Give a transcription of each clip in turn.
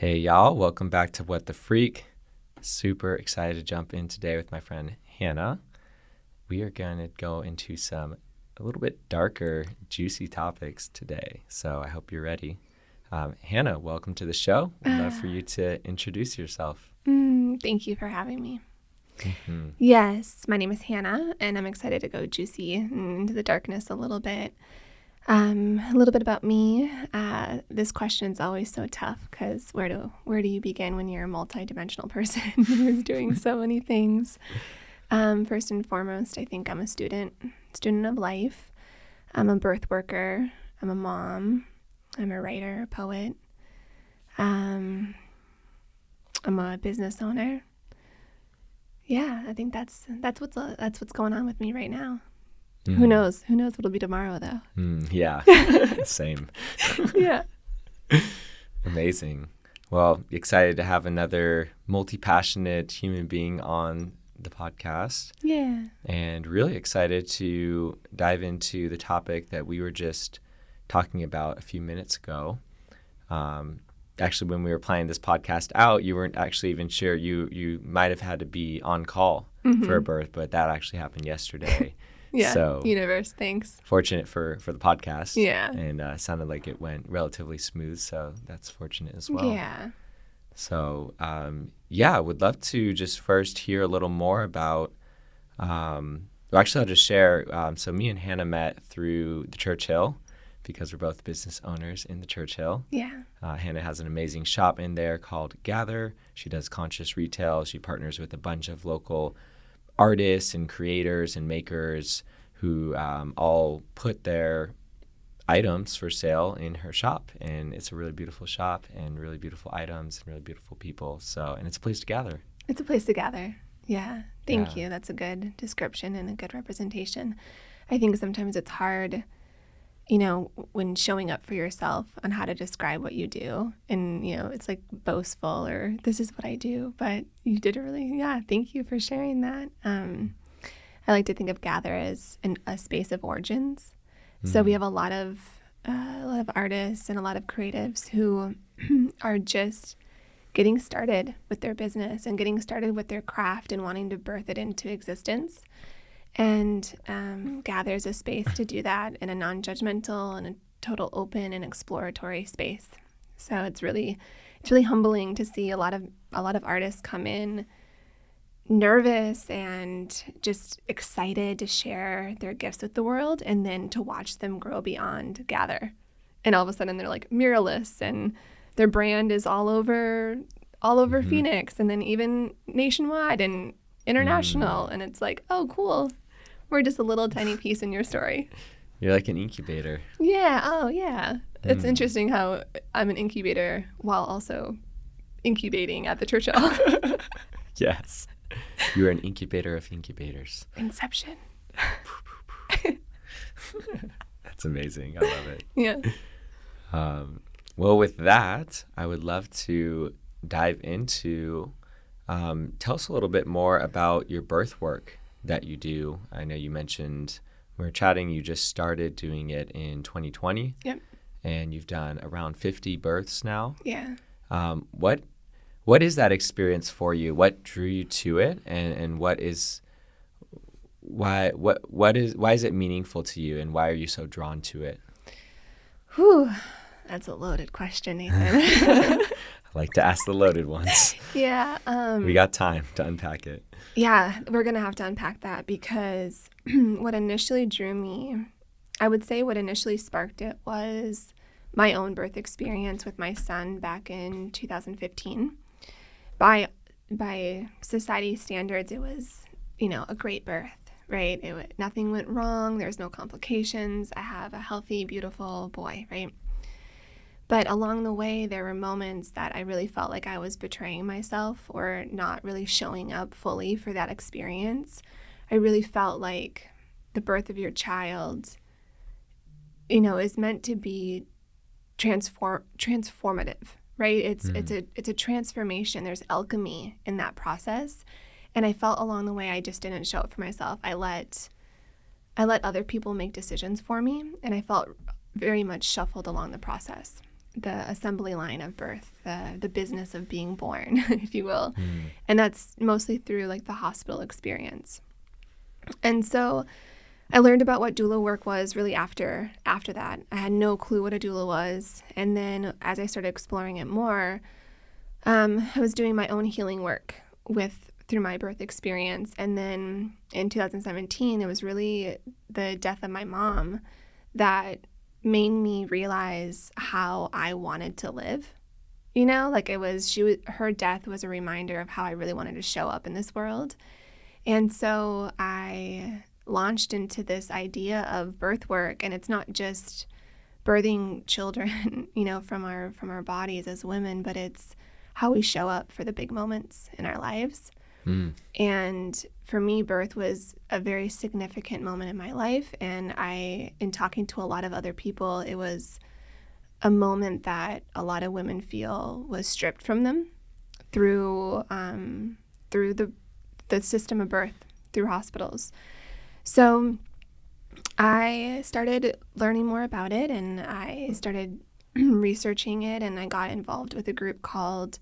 Hey y'all, welcome back to What the Freak. Super excited to jump in today with my friend Hannah. We are going to go into some a little bit darker, juicy topics today, so I hope you're ready. Hannah, welcome to the show. I'd love for you to introduce yourself. Thank you for having me. Mm-hmm. Yes, my name is Hannah, and I'm excited to go juicy into the darkness a little bit. A little bit about me. This question is always so tough because where do you begin when you're a multidimensional person who's doing so many things? First and foremost, I think I'm a student of life. I'm a birth worker. I'm a mom. I'm a writer, a poet. I'm a business owner. Yeah, I think that's what's going on with me right now. Mm. Who knows what'll be tomorrow, though. Yeah, same. Yeah. Amazing. Well, excited to have another multi-passionate human being on the podcast. Yeah. And really excited to dive into the topic that we were just talking about a few minutes ago. Actually, when we were planning this podcast out, you weren't actually even sure. You might have had to be on call for a birth, but that actually happened yesterday. Yeah, so universe, thanks. Fortunate for the podcast. Yeah. And sounded like it went relatively smooth, so that's fortunate as well. Yeah. So, I would love to just first hear a little more about, actually I'll just share, so me and Hannah met through the Churchill because we're both business owners in the Churchill. Yeah. Hannah has an amazing shop in there called Gather. She does conscious retail. She partners with a bunch of local artists and creators and makers who all put their items for sale in her shop, and it's a really beautiful shop and really beautiful items and really beautiful people. So, and it's a place to gather. It's a place to gather. Yeah. Thank you. That's a good description and a good representation. I think sometimes it's hard, when showing up for yourself on how to describe what you do. And, it's like boastful or this is what I do, but you did thank you for sharing that. I like to think of Gather as a space of origins. Mm-hmm. So we have a lot of artists and a lot of creatives who are just getting started with their business and getting started with their craft and wanting to birth it into existence. And Gather is a space to do that in a non-judgmental and a total open and exploratory space. So it's really humbling to see a lot of artists come in nervous and just excited to share their gifts with the world, and then to watch them grow beyond Gather. And all of a sudden they're like muralists, and their brand is all over mm-hmm. Phoenix, and then even nationwide and international. And it's like, oh, cool. We're just a little tiny piece in your story. You're like an incubator. Yeah. Oh, yeah. It's interesting how I'm an incubator while also incubating at the Churchill. Yes. You're an incubator of incubators. Inception. That's amazing. I love it. Yeah. Well, with that, I would love to dive into, tell us a little bit more about your birth work that you do. I know you mentioned, we were chatting, you just started doing it in 2020. Yep. And you've done around 50 births now. Yeah. What is that experience for you? What drew you to it, and why is it meaningful to you, and why are you so drawn to it? Whew, that's a loaded question, Nathan. I like to ask the loaded ones. Yeah. We got time to unpack it. Yeah, we're going to have to unpack that because what initially drew me, I would say what initially sparked it was my own birth experience with my son back in 2015. By society standards, it was, a great birth, right? Nothing went wrong. There's no complications. I have a healthy, beautiful boy, right? But along the way, there were moments that I really felt like I was betraying myself or not really showing up fully for that experience. I really felt like the birth of your child, is meant to be transformative, right? It's a transformation. There's alchemy in that process. And I felt along the way I just didn't show up for myself. I let other people make decisions for me, and I felt very much shuffled along the process. assembly line of birth, the business of being born, if you will. And that's mostly through like the hospital experience. And so I learned about what doula work was really after that. I had no clue what a doula was. And then as I started exploring it more, I was doing my own healing work through my birth experience. And then in 2017, it was really the death of my mom that made me realize how I wanted to live. You know, like her death was a reminder of how I really wanted to show up in this world. And so I launched into this idea of birth work, and it's not just birthing children, you know, from our bodies as women, but it's how we show up for the big moments in our lives. And for me, birth was a very significant moment in my life. And in talking to a lot of other people, it was a moment that a lot of women feel was stripped from them through the system of birth, through hospitals. So I started learning more about it, and I started researching it, and I got involved with a group called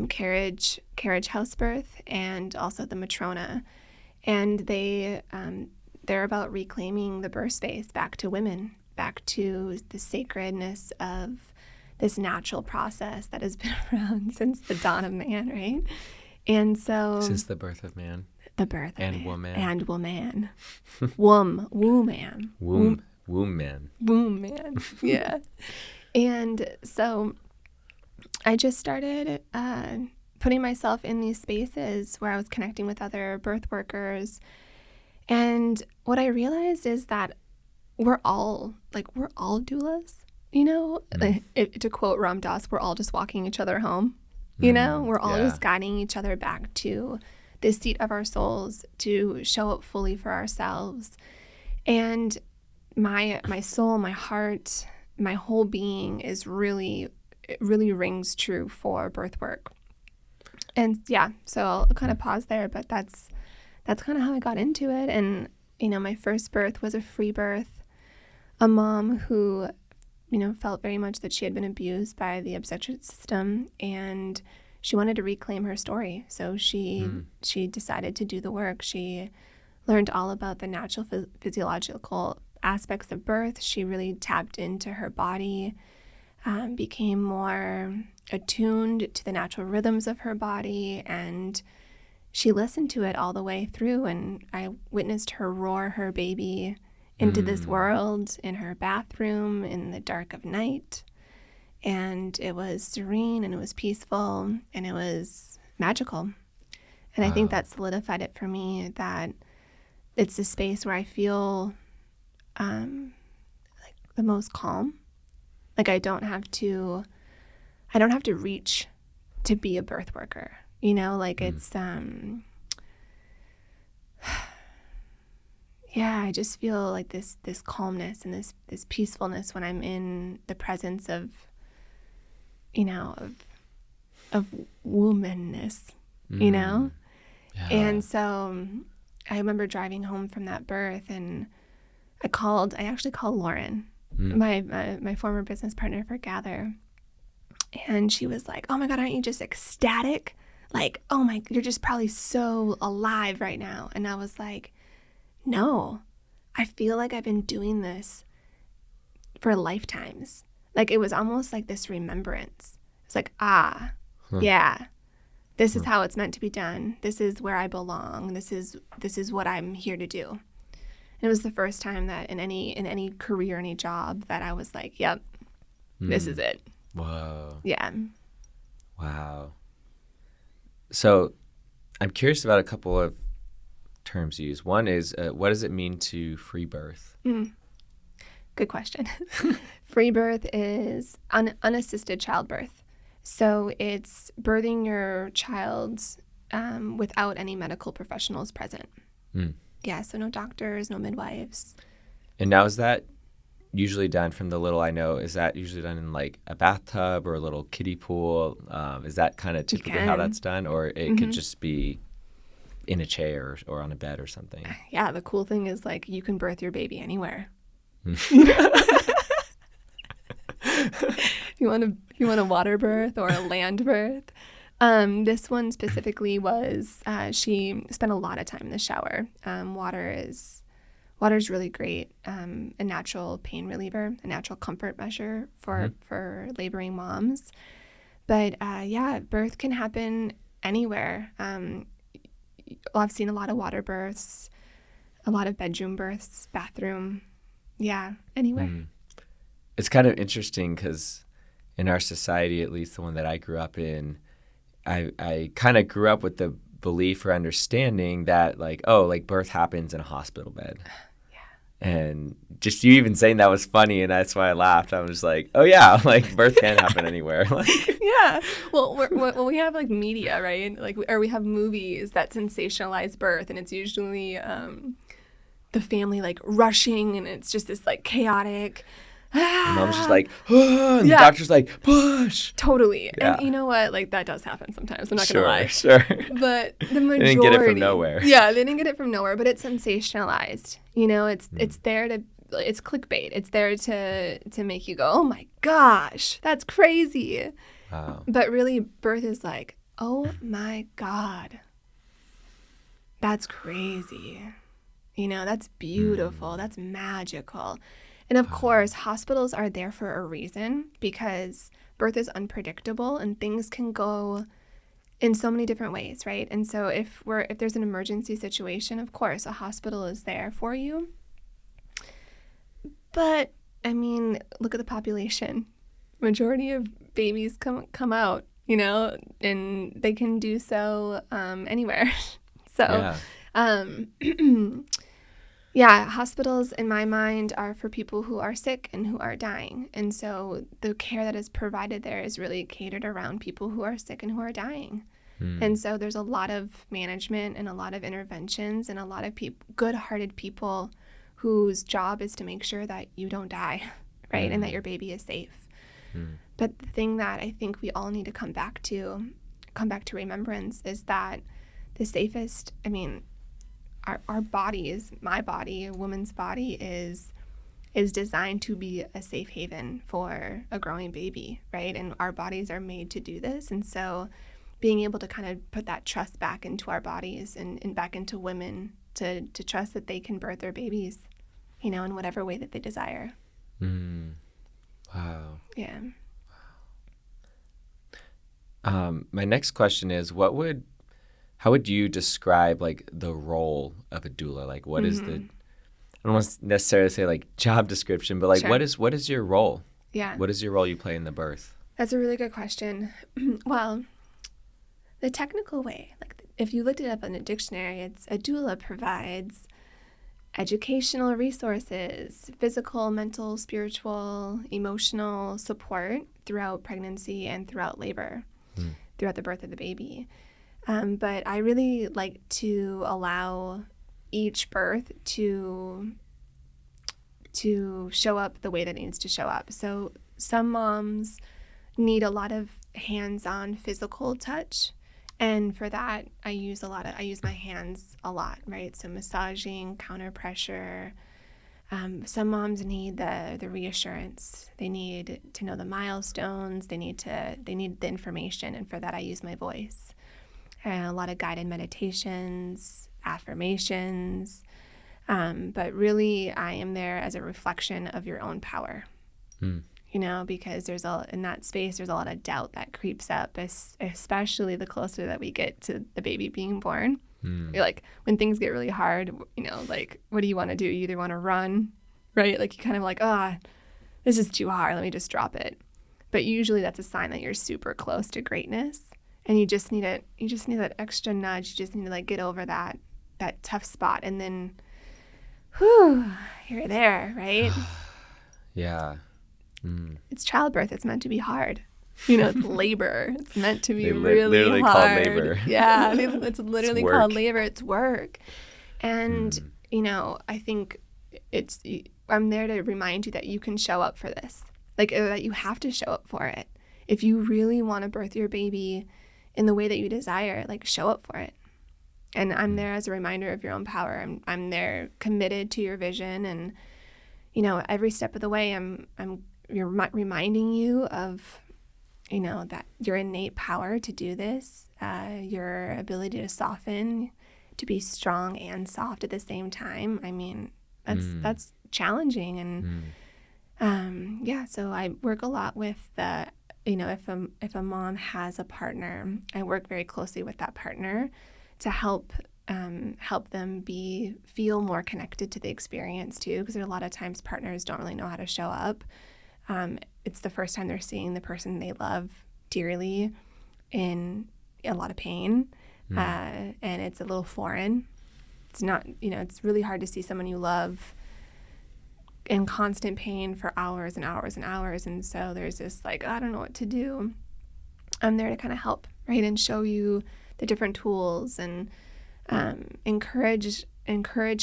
Carriage House Birth, and also the Matrona. And they're about reclaiming the birth space back to women, back to the sacredness of this natural process that has been around since the dawn of man, right? And so since the birth of man. The birth of and man. woman. And woman. Womb man. Womb man. Womb man. Yeah. And so I just started putting myself in these spaces where I was connecting with other birth workers. And what I realized is that we're all doulas, you know? To quote Ram Dass, we're all just walking each other home. You know, we're all just guiding each other back to the seat of our souls, to show up fully for ourselves. And my soul, my heart, my whole being it really rings true for birth work. And yeah, so I'll kind of pause there, but that's kind of how I got into it. And, you know, my first birth was a free birth, a mom who, you know, felt very much that she had been abused by the obstetric system, and she wanted to reclaim her story. So she decided to do the work. She learned all about the natural physiological aspects of birth. She really tapped into her body, became more attuned to the natural rhythms of her body, and she listened to it all the way through. And I witnessed her roar her baby into this world in her bathroom in the dark of night. And it was serene, and it was peaceful, and it was magical. And I think that solidified it for me, that it's a space where I feel like the most calm. Like I don't have to reach to be a birth worker, you know, like it's I just feel like this calmness and this peacefulness when I'm in the presence of, you know, of womanness, you know? Yeah. And so I remember driving home from that birth, and I actually called Lauren, my former business partner for Gather. And she was like, "Oh my God, aren't you just ecstatic? Like, oh my, you're just probably so alive right now." And I was like, "No, I feel like I've been doing this for lifetimes." Like it was almost like this remembrance. It's like, yeah, this is how it's meant to be done. This is where I belong. This is what I'm here to do. And it was the first time that in any career, any job, that I was like, yep, this is it. Whoa. Yeah. Wow. So I'm curious about a couple of terms you use. One is, what does it mean to free birth? Good question. Free birth is unassisted childbirth. So it's birthing your child without any medical professionals present. Yeah, so no doctors, no midwives. And now is that usually done, from the little I know, is that usually done in like a bathtub or a little kiddie pool? Is that kind of typically how that's done? Or it could just be in a chair or on a bed or something? Yeah, the cool thing is like you can birth your baby anywhere. if you want a water birth or a land birth. This one specifically was she spent a lot of time in the shower. Water is really great, a natural pain reliever, a natural comfort measure for laboring moms. But birth can happen anywhere. I've seen a lot of water births, a lot of bedroom births, bathroom. Yeah, anywhere. It's kind of interesting because in our society, at least the one that I grew up in, I kind of grew up with the belief or understanding that birth happens in a hospital bed. And just you even saying that was funny, and that's why I laughed. I was just like, oh yeah, like birth can happen anywhere. Yeah. Well, we have like media, right? Or we have movies that sensationalize birth, and it's usually the family like rushing, and it's just this like chaotic. And mom's just like, and the doctor's like, push. Totally. Yeah. And you know what? Like that does happen sometimes. I'm not gonna lie. Sure. But the majority. They didn't get it from nowhere. Yeah, they didn't get it from nowhere, but it's sensationalized. You know, it's there to. It's clickbait. It's there to make you go, oh my gosh, that's crazy. Wow. But really, birth is like, oh my God, that's crazy. You know, that's beautiful. That's magical. And of course, hospitals are there for a reason because birth is unpredictable and things can go in so many different ways, right? And so if there's an emergency situation, of course, a hospital is there for you. But I mean, look at the population. Majority of babies come out, you know, and they can do so anywhere. So, hospitals in my mind are for people who are sick and who are dying. And so the care that is provided there is really catered around people who are sick and who are dying. And so there's a lot of management and a lot of interventions and a lot of good-hearted people whose job is to make sure that you don't die, right? And that your baby is safe. But the thing that I think we all need to come back to remembrance is that the safest, I mean, our bodies, my body, a woman's body is designed to be a safe haven for a growing baby, right? And our bodies are made to do this. And so being able to kind of put that trust back into our bodies and back into women to trust that they can birth their babies, you know, in whatever way that they desire. Wow. Yeah. My next question is, how would you describe like the role of a doula? Like what is I don't want to necessarily say like job description, but like what is your role? Yeah. What is your role you play in the birth? That's a really good question. Well, the technical way, like if you looked it up in a dictionary, it's a doula provides educational resources, physical, mental, spiritual, emotional support throughout pregnancy and throughout labor, throughout the birth of the baby. But I really like to allow each birth to show up the way that it needs to show up. So some moms need a lot of hands-on physical touch. And for that, I use my hands a lot, right? So massaging, counter pressure. Some moms need the reassurance. They need to know the milestones. They need the information. And for that, I use my voice. A lot of guided meditations, affirmations. But really, I am there as a reflection of your own power. You know, because in that space, there's a lot of doubt that creeps up, especially the closer that we get to the baby being born. You're like, when things get really hard, you know, like, what do you want to do? You either want to run, right? Like, you kind of like, this is too hard. Let me just drop it. But usually that's a sign that you're super close to greatness. And you just need it. You just need that extra nudge. You just need to like get over that tough spot. And then, you're there, right? Yeah. It's childbirth. It's meant to be hard. You know, it's labor. It's meant to be literally hard. called labor. Yeah, it's literally it's called labor. It's work. And, you know, I think I'm there to remind you that you can show up for this. Like, that you have to show up for it. If you really want to birth your baby in the way that you desire, like, show up for it. And I'm there as a reminder of your own power. I'm there committed to your vision. And, you know, every step of the way, I'm reminding you of, that your innate power to do this, your ability to soften, to be strong and soft at the same time. I mean, that's challenging. And so I work a lot with if a mom has a partner, I work very closely with that partner to help them feel more connected to the experience too, because a lot of times partners don't really know how to show up. It's the first time they're seeing the person they love dearly in a lot of pain, and it's a little foreign. It's not, it's really hard to see someone you love in constant pain for hours and hours and hours. And so there's this I don't know what to do. I'm there to kind of help, right, and show you the different tools and encourage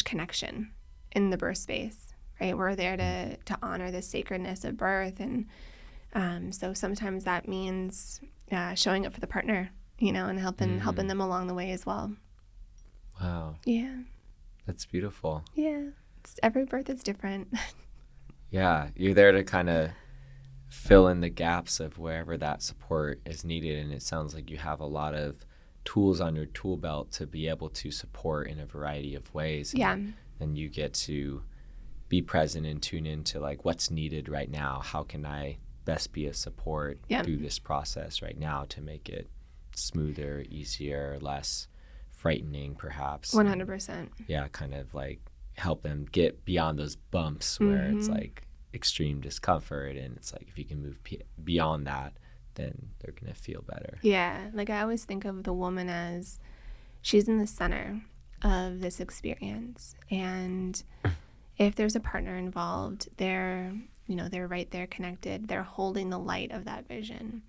connection in the birth space, right? We're there to honor the sacredness of birth. And so sometimes that means showing up for the partner, and helping them along the way as well. Wow. Yeah. That's beautiful. Yeah. Every birth is different. Yeah. You're there to kind of fill in the gaps of wherever that support is needed. And it sounds like you have a lot of tools on your tool belt to be able to support in a variety of ways. And you get to be present and tune into what's needed right now. How can I best be a support through this process right now to make it smoother, easier, less frightening perhaps. 100%. Yeah, kind of help them get beyond those bumps where it's extreme discomfort, and it's if you can move beyond that, then they're going to feel better. Yeah, I always think of the woman as she's in the center of this experience, and if there's a partner involved, they're right there connected. They're holding the light of that vision,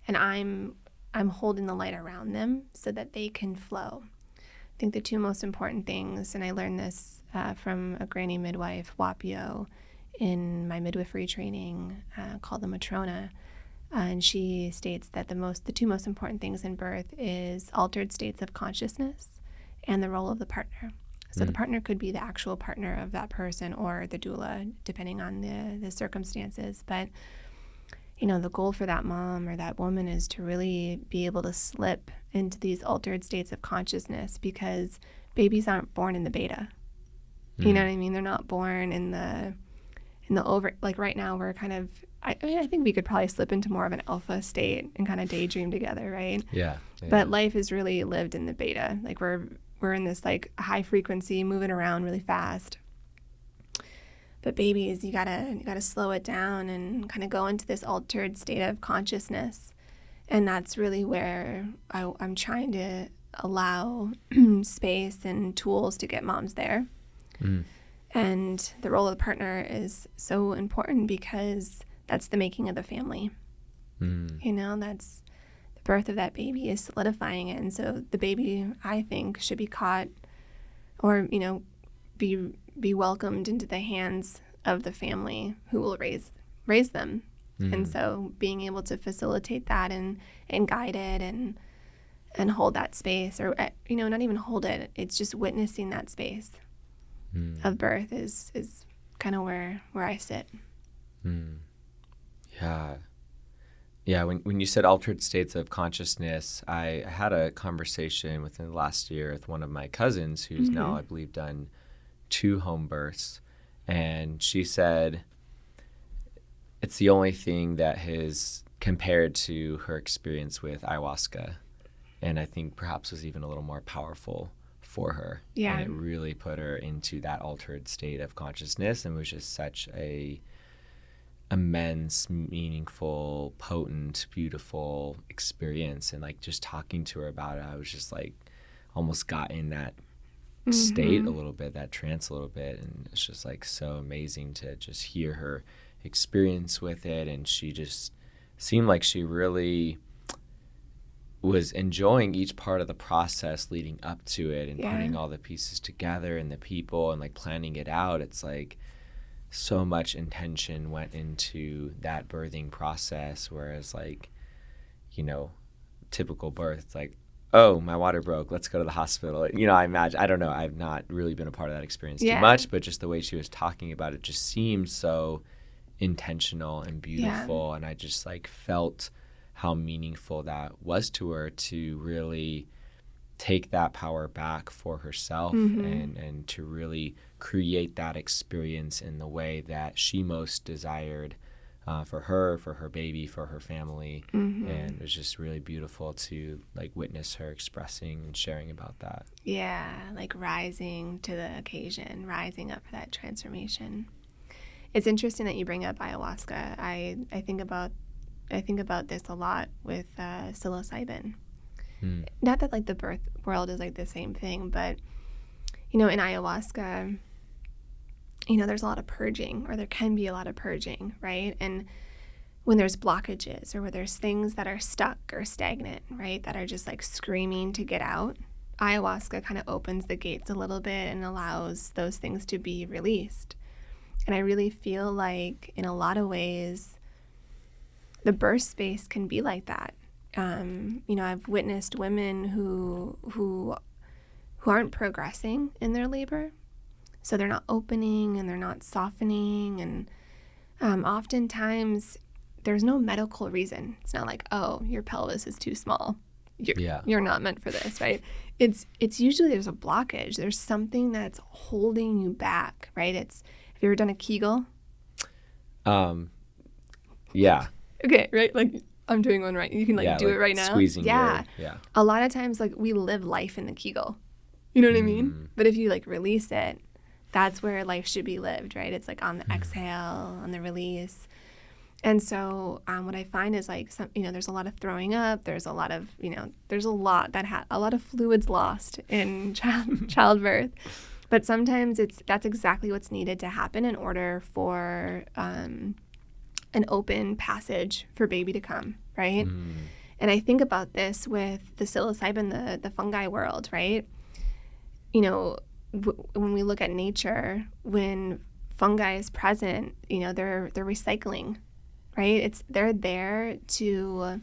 and I'm holding the light around them so that they can flow. I think the two most important things, and I learned this from a granny midwife, Wapio, in my midwifery training called the Matrona, and she states that the two most important things in birth is altered states of consciousness and the role of the partner. So the partner could be the actual partner of that person or the doula, depending on the circumstances. But the goal for that mom or that woman is to really be able to slip into these altered states of consciousness, because babies aren't born in the beta. You know what I mean? They're not born in the over, right now we're kind of, I think we could probably slip into more of an alpha state and kind of daydream together, right? Yeah. But life is really lived in the beta. We're in this high frequency, moving around really fast. But babies, you gotta slow it down and kind of go into this altered state of consciousness. And that's really where I'm trying to allow space and tools to get moms there. And the role of the partner is so important, because that's the making of the family. That's the birth of that baby is solidifying it. And so the baby, I think, should be caught or, be welcomed into the hands of the family who will raise them. And so being able to facilitate that and guide it and hold that space, or not even hold it, it's just witnessing that space of birth is kind of where I sit. Yeah, when you said altered states of consciousness, I had a conversation within the last year with one of my cousins who's now, I believe, done 2 home births. And she said it's the only thing that has compared to her experience with ayahuasca. And I think perhaps was even a little more powerful for her. Yeah. And it really put her into that altered state of consciousness, and was just such a immense, meaningful, potent, beautiful experience. And just talking to her about it, I was just almost got in that state a little bit, that trance a little bit. And it's just so amazing to just hear her experience with it. And she just seemed like she really was enjoying each part of the process leading up to it, and putting all the pieces together and the people and planning it out. It's so much intention went into that birthing process, whereas typical birth, it's oh, my water broke, let's go to the hospital. I imagine, I don't know, I've not really been a part of that experience too much, but just the way she was talking about it just seemed so intentional and beautiful. And I just like felt how meaningful that was to her to really take that power back for herself and to really create that experience in the way that she most desired for her baby, for her family. And it was just really beautiful to like witness her expressing and sharing about that. Yeah, like rising to the occasion, rising up for that transformation. It's interesting that you bring up ayahuasca. I think about this a lot with psilocybin. Not that like the birth world is like the same thing, but in ayahuasca, there's a lot of purging, or there can be a lot of purging, right? And when there's blockages or where there's things that are stuck or stagnant, right, that are just like screaming to get out, ayahuasca kind of opens the gates a little bit and allows those things to be released. And I really feel like in a lot of ways, the birth space can be like that. I've witnessed women who aren't progressing in their labor. So they're not opening and they're not softening. And oftentimes there's no medical reason. It's not like, oh, your pelvis is too small. You're not meant for this, right? It's usually there's a blockage. There's something that's holding you back, right? Have you ever done a Kegel? Yeah. Okay, right? Like I'm doing one right. You can do it right now. Squeezing. Yeah. A lot of times like we live life in the Kegel. You know what I mean? But if you like release it, that's where life should be lived, right? It's like on the exhale, on the release. And so what I find is like there's a lot of throwing up. There's a lot of, there's a lot of fluids lost in childbirth. But sometimes that's exactly what's needed to happen in order for an open passage for baby to come, right? And I think about this with the psilocybin, the fungi world, right? When we look at nature, when fungi is present, they're recycling, right? They're there to,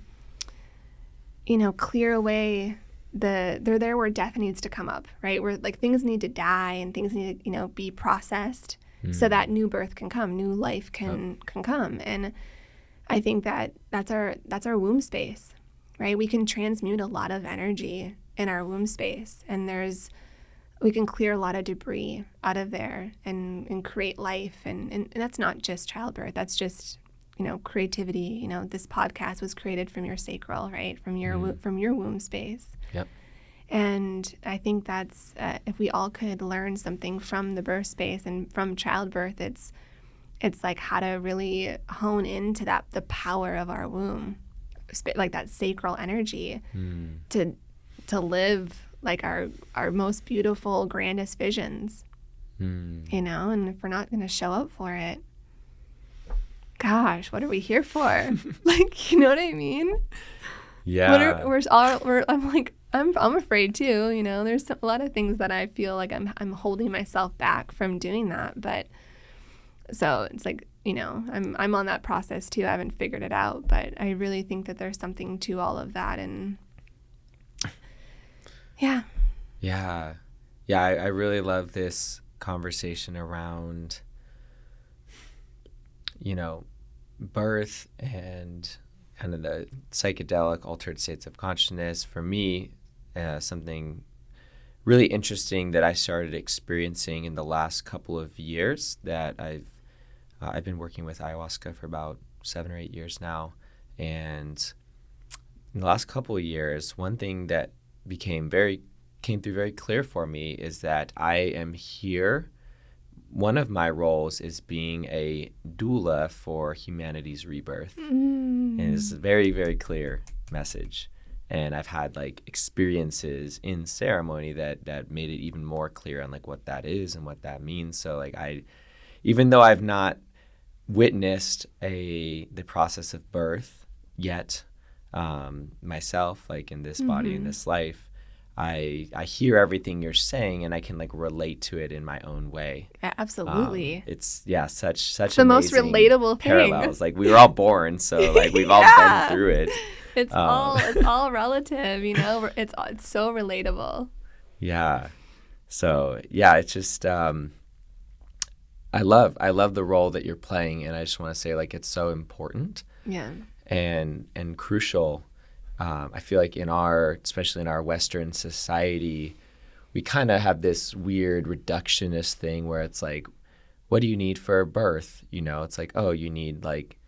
clear away they're there where death needs to come up, right? Where like things need to die and things need to, be processed so that new birth can come, new life can come. And I think that's our womb space, right? We can transmute a lot of energy in our womb space, and we can clear a lot of debris out of there and create life. And that's not just childbirth. That's just, creativity. This podcast was created from your sacral, right? From your womb space. Yep. And I think that's, if we all could learn something from the birth space and from childbirth, it's like how to really hone into the power of our womb, like that sacral energy to live like our most beautiful, grandest visions, and if we're not going to show up for it, gosh, what are we here for? Like, you know what I mean? Yeah. I'm afraid too, there's a lot of things that I feel like I'm holding myself back from doing that. But so it's like, I'm on that process too. I haven't figured it out, but I really think that there's something to all of that. And yeah. I really love this conversation around, birth and kind of the psychedelic altered states of consciousness. For me, something really interesting that I started experiencing in the last couple of years, that I've been working with ayahuasca for about 7 or 8 years now. And in the last couple of years, one thing that came through very clear for me is that I am here. One of my roles is being a doula for humanity's rebirth. And it's a very, very clear message. And I've had like experiences in ceremony that made it even more clear on like what that is and what that means. So like even though I've not witnessed the process of birth yet myself, like in this body, in this life, I hear everything you're saying, and I can like relate to it in my own way. Yeah, absolutely. It's such it's the most relatable parallels. Like we were all born, so like we've all been through it. It's all relative, It's so relatable. Yeah. So yeah, it's just I love the role that you're playing, and I just want to say, like, it's so important Yeah. and crucial. I feel like especially in our Western society, we kind of have this weird reductionist thing where it's like, what do you need for a birth? You know, it's like, oh, you need like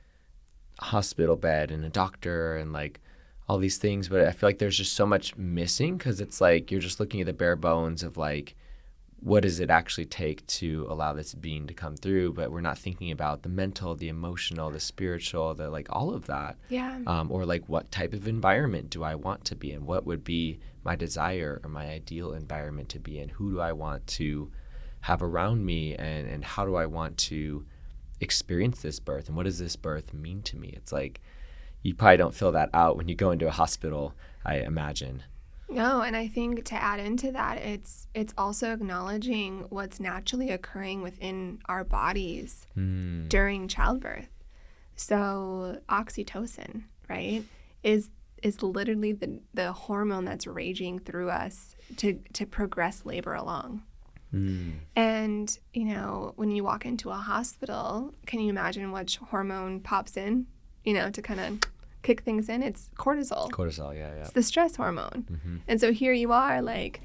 a hospital bed and a doctor and like all these things. But I feel like there's just so much missing, because it's like you're just looking at the bare bones of like, what does it actually take to allow this being to come through? But we're not thinking about the mental, the emotional, the spiritual, the like all of that. Yeah. Or like, what type of environment do I want to be in? What would be my desire or my ideal environment to be in? Who do I want to have around me? And how do I want to experience this birth? And what does this birth mean to me? It's like, you probably don't fill that out when you go into a hospital, I imagine. No, and I think to add into that, it's also acknowledging what's naturally occurring within our bodies during childbirth. So oxytocin, right, is literally the hormone that's raging through us to progress labor along. And, you know, when you walk into a hospital, can you imagine which hormone pops in, you know, to kind of kick things in? It's cortisol. Cortisol, yeah. It's the stress hormone. And so here you are, like,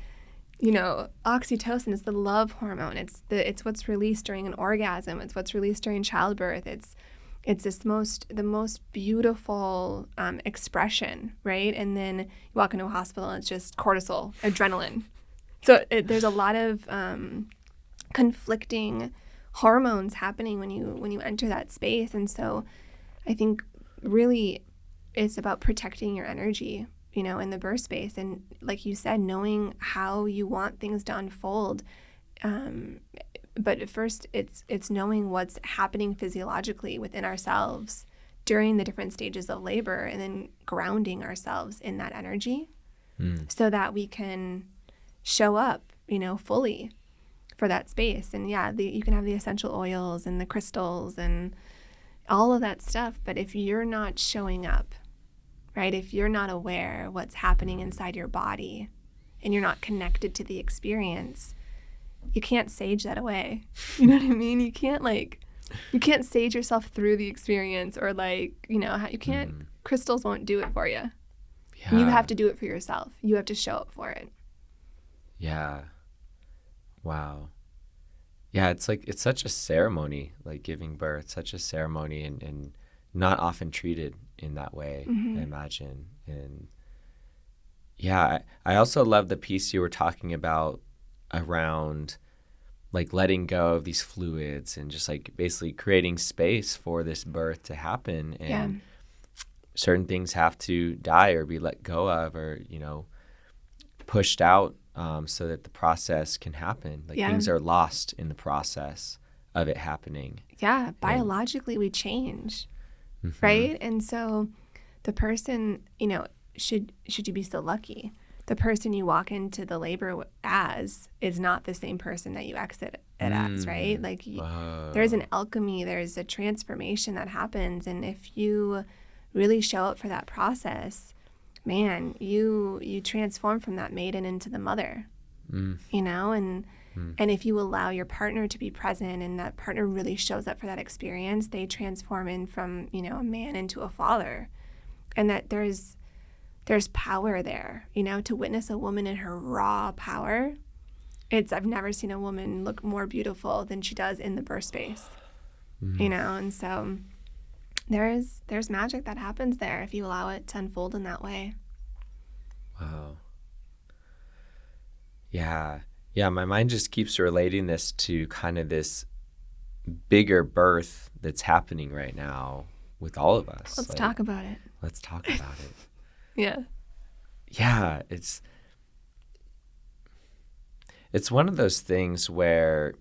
you know, oxytocin is the love hormone. It's what's released during an orgasm. It's what's released during childbirth. It's the most beautiful expression, right? And then you walk into a hospital and it's just cortisol, adrenaline. So there's a lot of conflicting hormones happening when you enter that space. And so I think really it's about protecting your energy, you know, in the birth space. And like you said, knowing how you want things to unfold. But at first, it's knowing what's happening physiologically within ourselves during the different stages of labor, and then grounding ourselves in that energy so that we can show up, you know, fully for that space. And yeah, you can have the essential oils and the crystals and all of that stuff. But if you're not showing up, right, if you're not aware what's happening inside your body and you're not connected to the experience, you can't sage that away. You know what I mean? You can't sage yourself through the experience, or like, you know, you can't, crystals won't do it for you. Yeah. You have to do it for yourself. You have to show up for it. Yeah. Wow. Yeah, it's like, it's such a ceremony, like giving birth, such a ceremony, and not often treated in that way, I imagine. And yeah, I also love the piece you were talking about around like letting go of these fluids and just like basically creating space for this birth to happen. And certain things have to die or be let go of, or, you know, pushed out so that the process can happen. Like things are lost in the process of it happening. Yeah, biologically we change, right? And so the person, you know, should you be so lucky, the person you walk into the labor as is not the same person that you exit it as, right? Like there's an alchemy, there's a transformation that happens. And if you really show up for that process, man, you transform from that maiden into the mother, you know? And if you allow your partner to be present and that partner really shows up for that experience, they transform in from, you know, a man into a father. And that there's power there, you know, to witness a woman in her raw power. I've never seen a woman look more beautiful than she does in the birth space, you know? And so there's magic that happens there if you allow it to unfold in that way. Wow. Yeah. Yeah, my mind just keeps relating this to kind of this bigger birth that's happening right now with all of us. Let's talk about it. Let's talk about it. Yeah. Yeah, it's one of those things where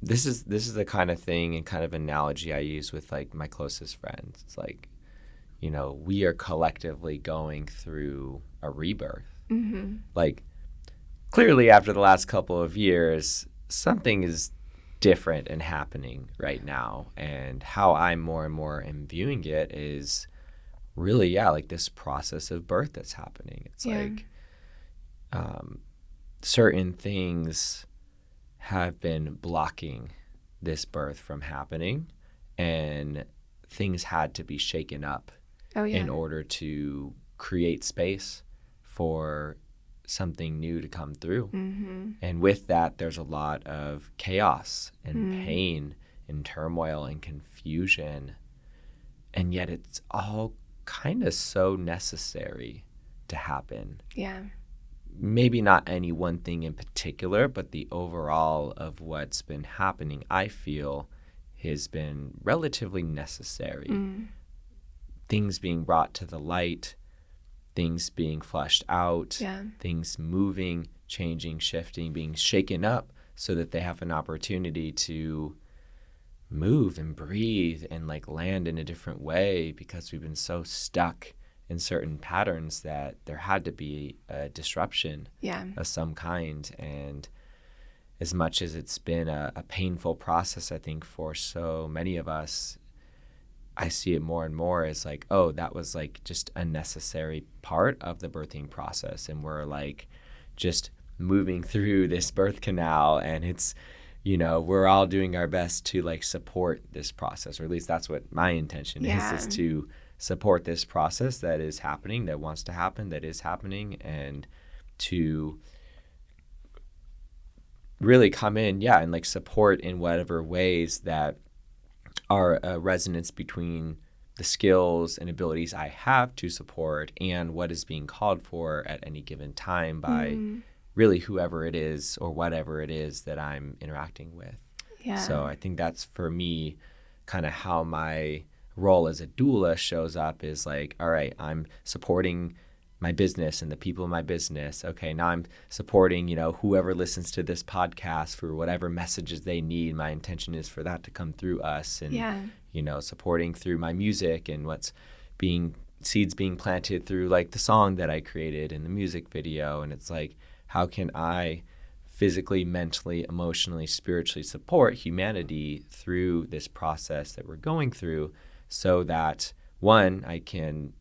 this is the kind of thing and kind of analogy I use with like my closest friends. It's like, you know, we are collectively going through a rebirth. Like, clearly after the last couple of years, something is different and happening right now. And how I more and more am viewing it is really, like this process of birth that's happening. It's like certain things have been blocking this birth from happening, and things had to be shaken up in order to create space for something new to come through. And with that, there's a lot of chaos and pain and turmoil and confusion. And yet it's all kind of so necessary to happen. Yeah. Maybe not any one thing in particular, but the overall of what's been happening, I feel, has been relatively necessary. Things being brought to the light, things being flushed out, things moving, changing, shifting, being shaken up so that they have an opportunity to move and breathe and like land in a different way, because we've been so stuck in certain patterns that there had to be a disruption of some kind. And as much as it's been a painful process, I think for so many of us, I see it more and more as like, oh, that was like just a necessary part of the birthing process. And we're like just moving through this birth canal, and it's, you know, we're all doing our best to like support this process, or at least that's what my intention is to support this process that is happening, that wants to happen, that is happening, and to really come in, and like support in whatever ways that are a resonance between the skills and abilities I have to support and what is being called for at any given time by really whoever it is or whatever it is that I'm interacting with. So I think that's, for me, kind of how my role as a doula shows up, is like, all right, I'm supporting my business and the people in my business. Okay, now I'm supporting, you know, whoever listens to this podcast for whatever messages they need. My intention is for that to come through us, and, you know, supporting through my music and what's being, seeds being planted through like the song that I created and the music video. And it's like, how can I physically, mentally, emotionally, spiritually support humanity through this process that we're going through, so that, one, I can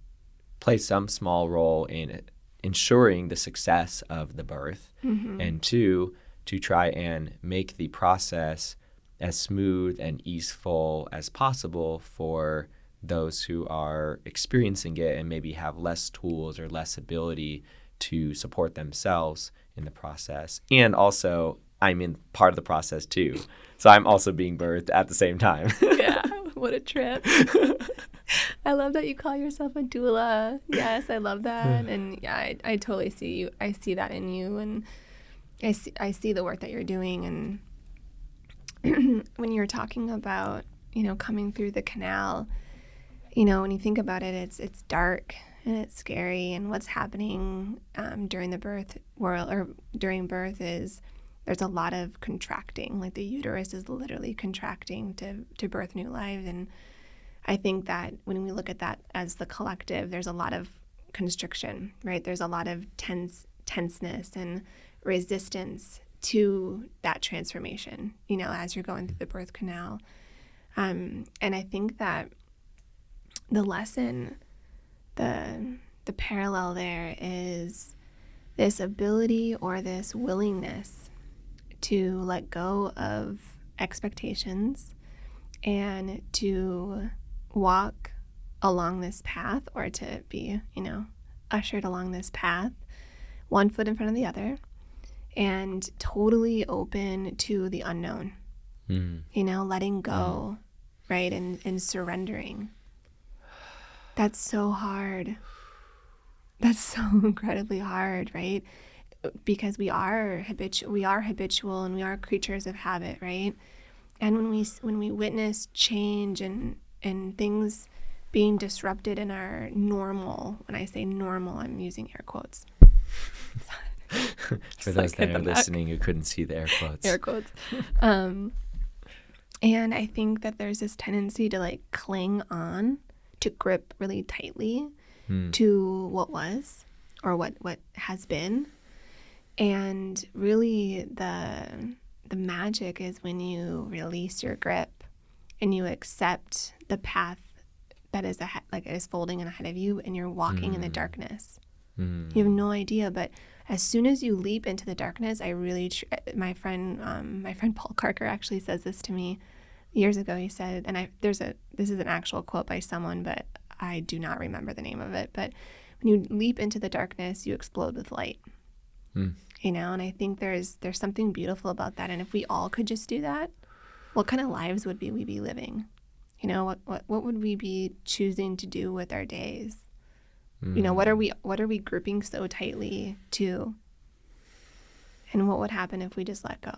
play some small role in ensuring the success of the birth, and two, to try and make the process as smooth and easeful as possible for those who are experiencing it and maybe have less tools or less ability to support themselves in the process. And also, I'm in part of the process too. So I'm also being birthed at the same time. Yeah, what a trip. I love that you call yourself a doula. Yes, I love that. And yeah, I totally see you. I see that in you, and I see the work that you're doing. And when you're talking about, you know, coming through the canal, you know, when you think about it, it's dark and it's scary. And what's happening during the birth world, or during birth, is there's a lot of contracting. Like the uterus is literally contracting to birth new life. And I think that when we look at that as the collective, there's a lot of constriction, right? There's a lot of tenseness and resistance to that transformation, you know, as you're going through the birth canal. And I think that the lesson, the parallel there is this ability or this willingness to let go of expectations and to walk along this path, or to be, you know, ushered along this path, one foot in front of the other, and totally open to the unknown, you know, letting go, right, and surrendering. That's so hard. That's so incredibly hard, right? Because we are habitual, and we are creatures of habit, right? And when we witness change and things being disrupted in our normal, when I say normal, I'm using air quotes. For those that are listening who couldn't see the air quotes. Air quotes. And I think that there's this tendency to like cling on, to grip really tightly to what was, or what has been. And really the magic is when you release your grip and you accept the path that is is folding in ahead of you, and you're walking in the darkness, You have no idea. But as soon as you leap into the darkness, my friend Paul Carker actually says this to me years ago. He said, and this is an actual quote by someone, but I do not remember the name of it. But when you leap into the darkness, you explode with light. You know, and I think there's something beautiful about that. And if we all could just do that, what kind of lives would we be living? You know, what would we be choosing to do with our days? You know, what are we grouping so tightly to? And what would happen if we just let go?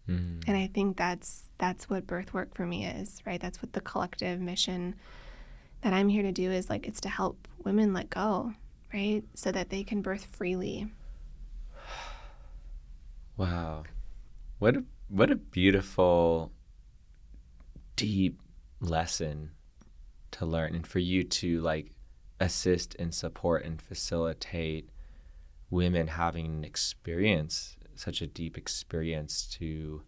And I think that's what birth work for me is, right? That's what the collective mission that I'm here to do is, like, it's to help women let go, right? So that they can birth freely. Wow. What a beautiful, deep lesson to learn, and for you to, like, assist and support and facilitate women having an experience, such a deep experience, to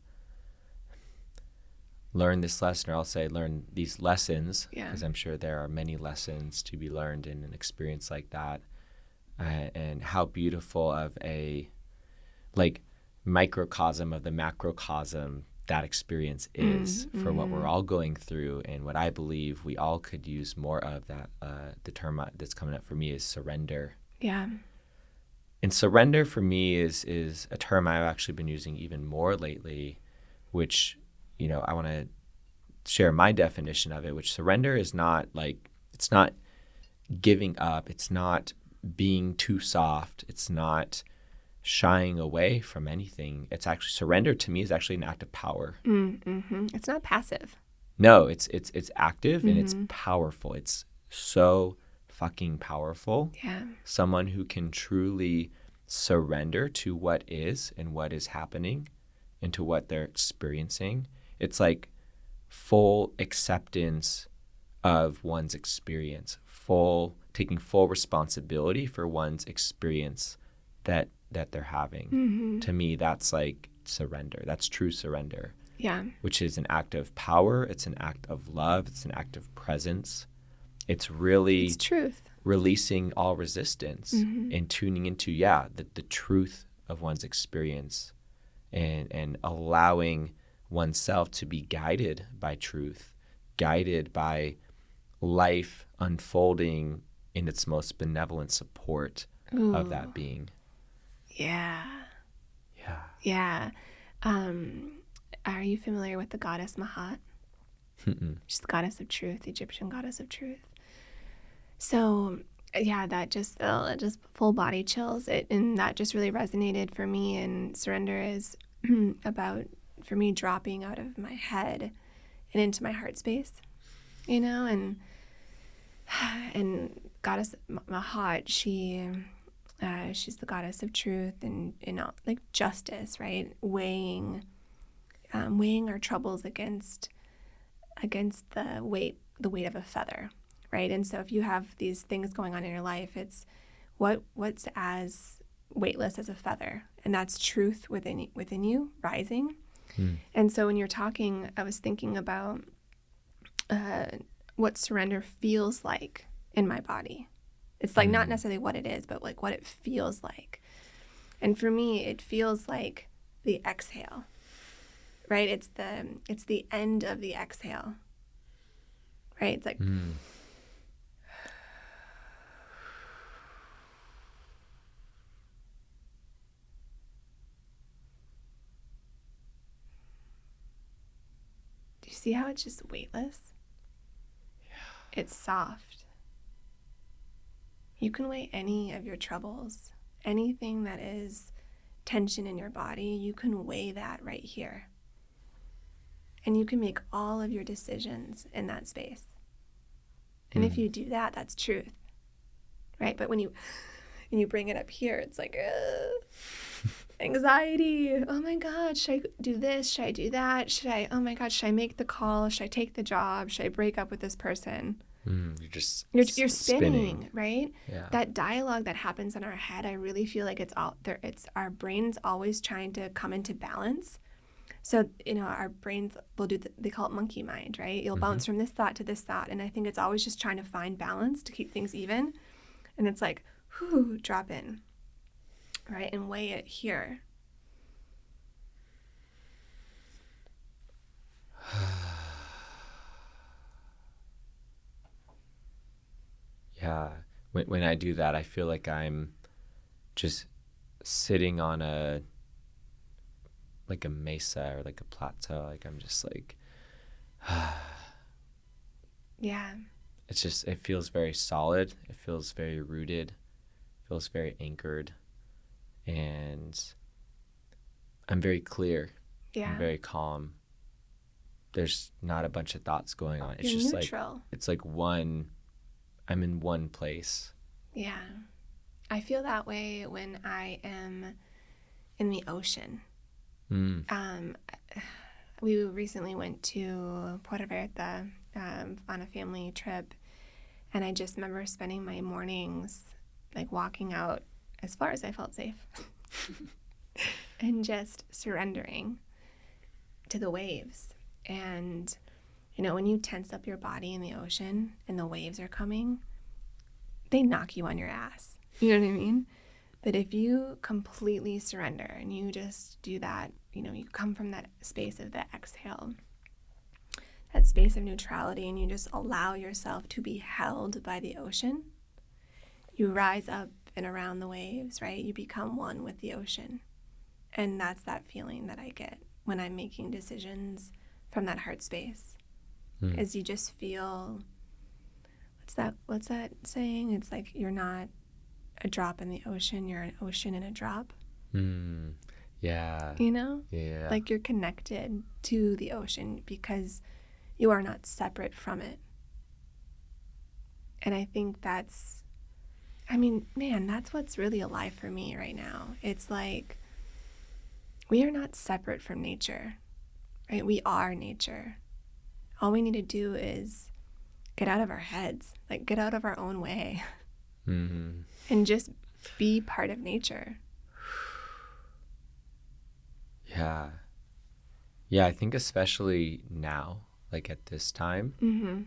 learn this lesson, or I'll say learn these lessons, because I'm sure there are many lessons to be learned in an experience like that. And how beautiful of a, like, microcosm of the macrocosm that experience is for what we're all going through, and what I believe we all could use more of. That the term that's coming up for me is surrender. Yeah. And surrender for me is a term I've actually been using even more lately, which, you know, I want to share my definition of it, which surrender is not, like, it's not giving up, it's not being too soft, it's not shying away from anything. It's actually, surrender to me is actually an act of power. It's not passive. No, it's active and it's powerful. It's so fucking powerful. Yeah. Someone who can truly surrender to what is and what is happening and to what they're experiencing. It's like full acceptance of one's experience, taking full responsibility for one's experience that they're having. To me, that's like surrender. That's true surrender. Yeah. Which is an act of power. It's an act of love. It's an act of presence. It's really truth. Releasing all resistance and tuning into, the truth of one's experience, and allowing oneself to be guided by truth, guided by life unfolding in its most benevolent support of that being. Yeah. Yeah. Yeah. Are you familiar with the goddess Mahat? She's the goddess of truth, the Egyptian goddess of truth. So, yeah, that just full body chills. And that just really resonated for me. And surrender is about, for me, dropping out of my head and into my heart space, you know? And goddess Mahat, she's the goddess of truth and like justice, right? Weighing our troubles against the weight of a feather, right? And so if you have these things going on in your life, it's what's as weightless as a feather, and that's truth within you rising. And so when you're talking, I was thinking about what surrender feels like in my body. It's like not necessarily what it is, but like what it feels like. And for me, it feels like the exhale, right? It's the end of the exhale, right? It's like, do you see how it's just weightless? Yeah. It's soft. You can weigh any of your troubles, anything that is tension in your body, you can weigh that right here. And you can make all of your decisions in that space. And if you do that, that's truth, right? But when you bring it up here, it's like anxiety. Oh my God, should I do this? Should I do that? Oh my God, should I make the call? Should I take the job? Should I break up with this person? You're spinning, right? Yeah. That dialogue that happens in our head, I really feel like it's all there. It's our brains always trying to come into balance. So, our brains will they call it monkey mind, right? You'll bounce from this thought to this thought. And I think it's always just trying to find balance to keep things even. And it's like, drop in, right? And weigh it here. Yeah. When I do that, I feel like I'm just sitting on a mesa or like a plateau. Like I'm just like, Yeah. it feels very solid. It feels very rooted. It feels very anchored. And I'm very clear. Yeah. I'm very calm. There's not a bunch of thoughts going on. It's You're just neutral. it's like I'm in one place. Yeah. I feel that way when I am in the ocean. We recently went to Puerto Vallarta on a family trip, and I just remember spending my mornings like walking out as far as I felt safe and just surrendering to the waves. And you know, when you tense up your body in the ocean and the waves are coming, they knock you on your ass. You know what I mean? But if you completely surrender and you just do that, you know, you come from that space of the exhale, that space of neutrality, and you just allow yourself to be held by the ocean, you rise up and around the waves, right? You become one with the ocean. And that's that feeling that I get when I'm making decisions from that heart space. Is you just feel, what's that saying? It's like you're not a drop in the ocean, you're an ocean in a drop. Yeah. You know? Yeah. Like you're connected to the ocean because you are not separate from it. And I think that's what's really alive for me right now. It's like we are not separate from nature, right? We are nature. All we need to do is get out of our heads, like get out of our own way, and just be part of nature. Yeah. Yeah, I think especially now, like at this time,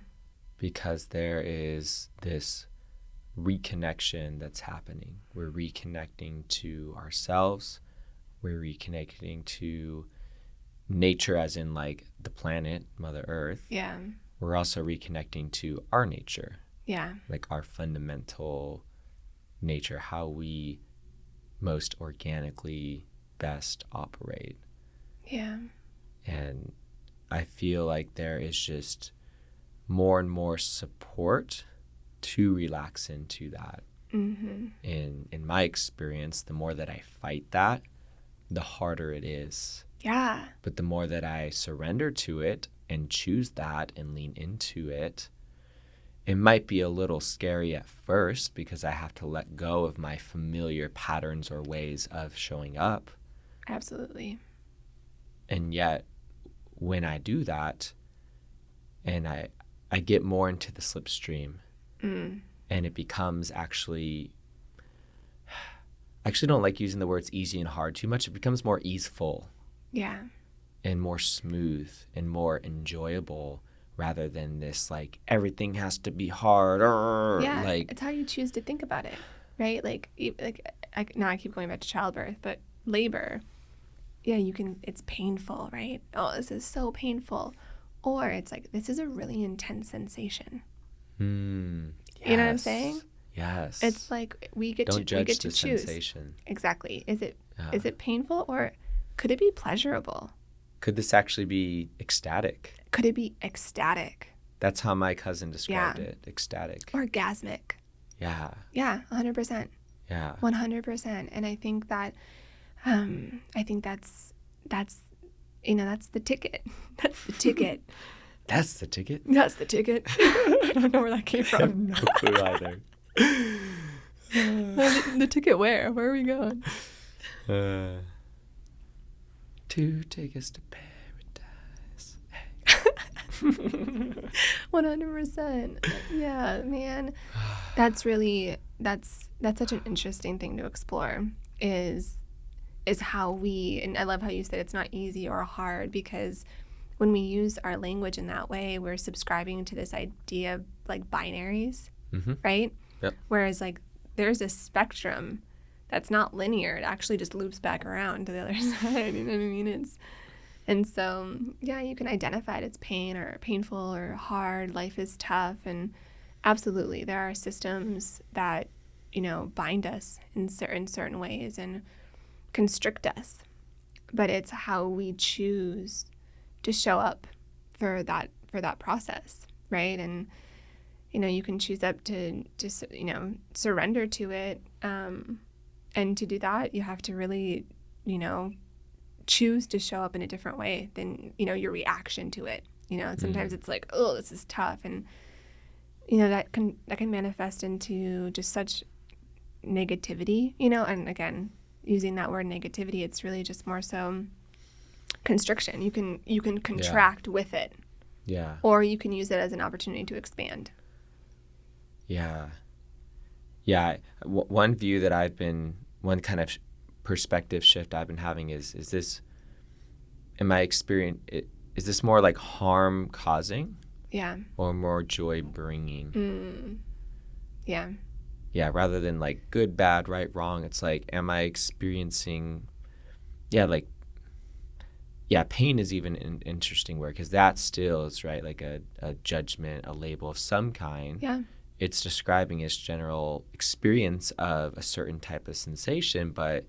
because there is this reconnection that's happening. We're reconnecting to ourselves. We're reconnecting to nature, as in like the planet, Mother Earth. Yeah. We're also reconnecting to our nature. Yeah. Like our fundamental nature, how we most organically best operate. Yeah. And I feel like there is just more and more support to relax into that. In my experience, the more that I fight that, the harder it is. Yeah. But the more that I surrender to it and choose that and lean into it, it might be a little scary at first because I have to let go of my familiar patterns or ways of showing up. Absolutely. And yet, when I do that, and I get more into the slipstream, and it becomes I actually don't like using the words easy and hard too much. It becomes more easeful. Yeah. And more smooth and more enjoyable rather than this like everything has to be hard. Yeah, like it's how you choose to think about it, right? Now I keep going back to childbirth, but labor, yeah, it's painful, right? Oh, this is so painful. Or it's like, this is a really intense sensation. Yes. You know what I'm saying? Yes. It's like we get to choose. Sensation. Exactly. Is it painful or could it be pleasurable? Could this actually be ecstatic? Could it be ecstatic? That's how my cousin described it. Ecstatic. Orgasmic. Yeah. Yeah, 100%. Yeah. 100%. And I think that that's the ticket. That's the ticket. That's the ticket? That's the ticket. I don't know where that came from. I have no clue either. The ticket where? Where are we going? To take us to paradise. 100%. Yeah, man. That's such an interesting thing to explore is how and I love how you said it's not easy or hard, because when we use our language in that way, we're subscribing to this idea of like binaries, right? Yep. Whereas like there's a spectrum that's not linear. It actually just loops back around to the other side. You know what I mean? And so, yeah, you can identify it as pain or painful or hard. Life is tough. And absolutely, there are systems that, you know, bind us in certain ways and constrict us. But it's how we choose to show up for that process, right? And, you know, you can choose up to you know, surrender to it. And to do that, you have to really, you know, choose to show up in a different way than, you know, your reaction to it. You know, and sometimes it's like, oh, this is tough. And, you know, that can manifest into just such negativity, you know, and again, using that word negativity, it's really just more so constriction. You can contract with it. Yeah. Or you can use it as an opportunity to expand. Yeah. Yeah. One view that one kind of perspective shift I've been having is this, in my experience, is this more like harm causing? Yeah. Or more joy bringing? Yeah. Yeah. Rather than like good, bad, right, wrong. It's like, am I experiencing, pain is even an interesting word, because that still is, right, like a judgment, a label of some kind. Yeah. It's describing its general experience of a certain type of sensation, but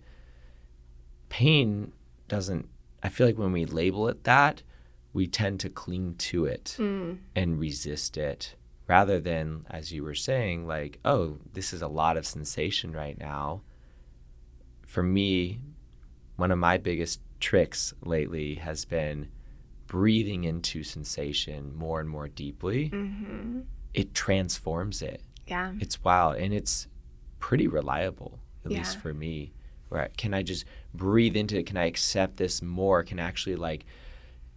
pain doesn't, I feel like when we label it that, we tend to cling to it and resist it, rather than, as you were saying, like, oh, this is a lot of sensation right now. For me, one of my biggest tricks lately has been breathing into sensation more and more deeply. Mm-hmm. It transforms it. Yeah. It's wild, and it's pretty reliable, at least for me. Where can I just breathe into it? Can I accept this more? Can I actually like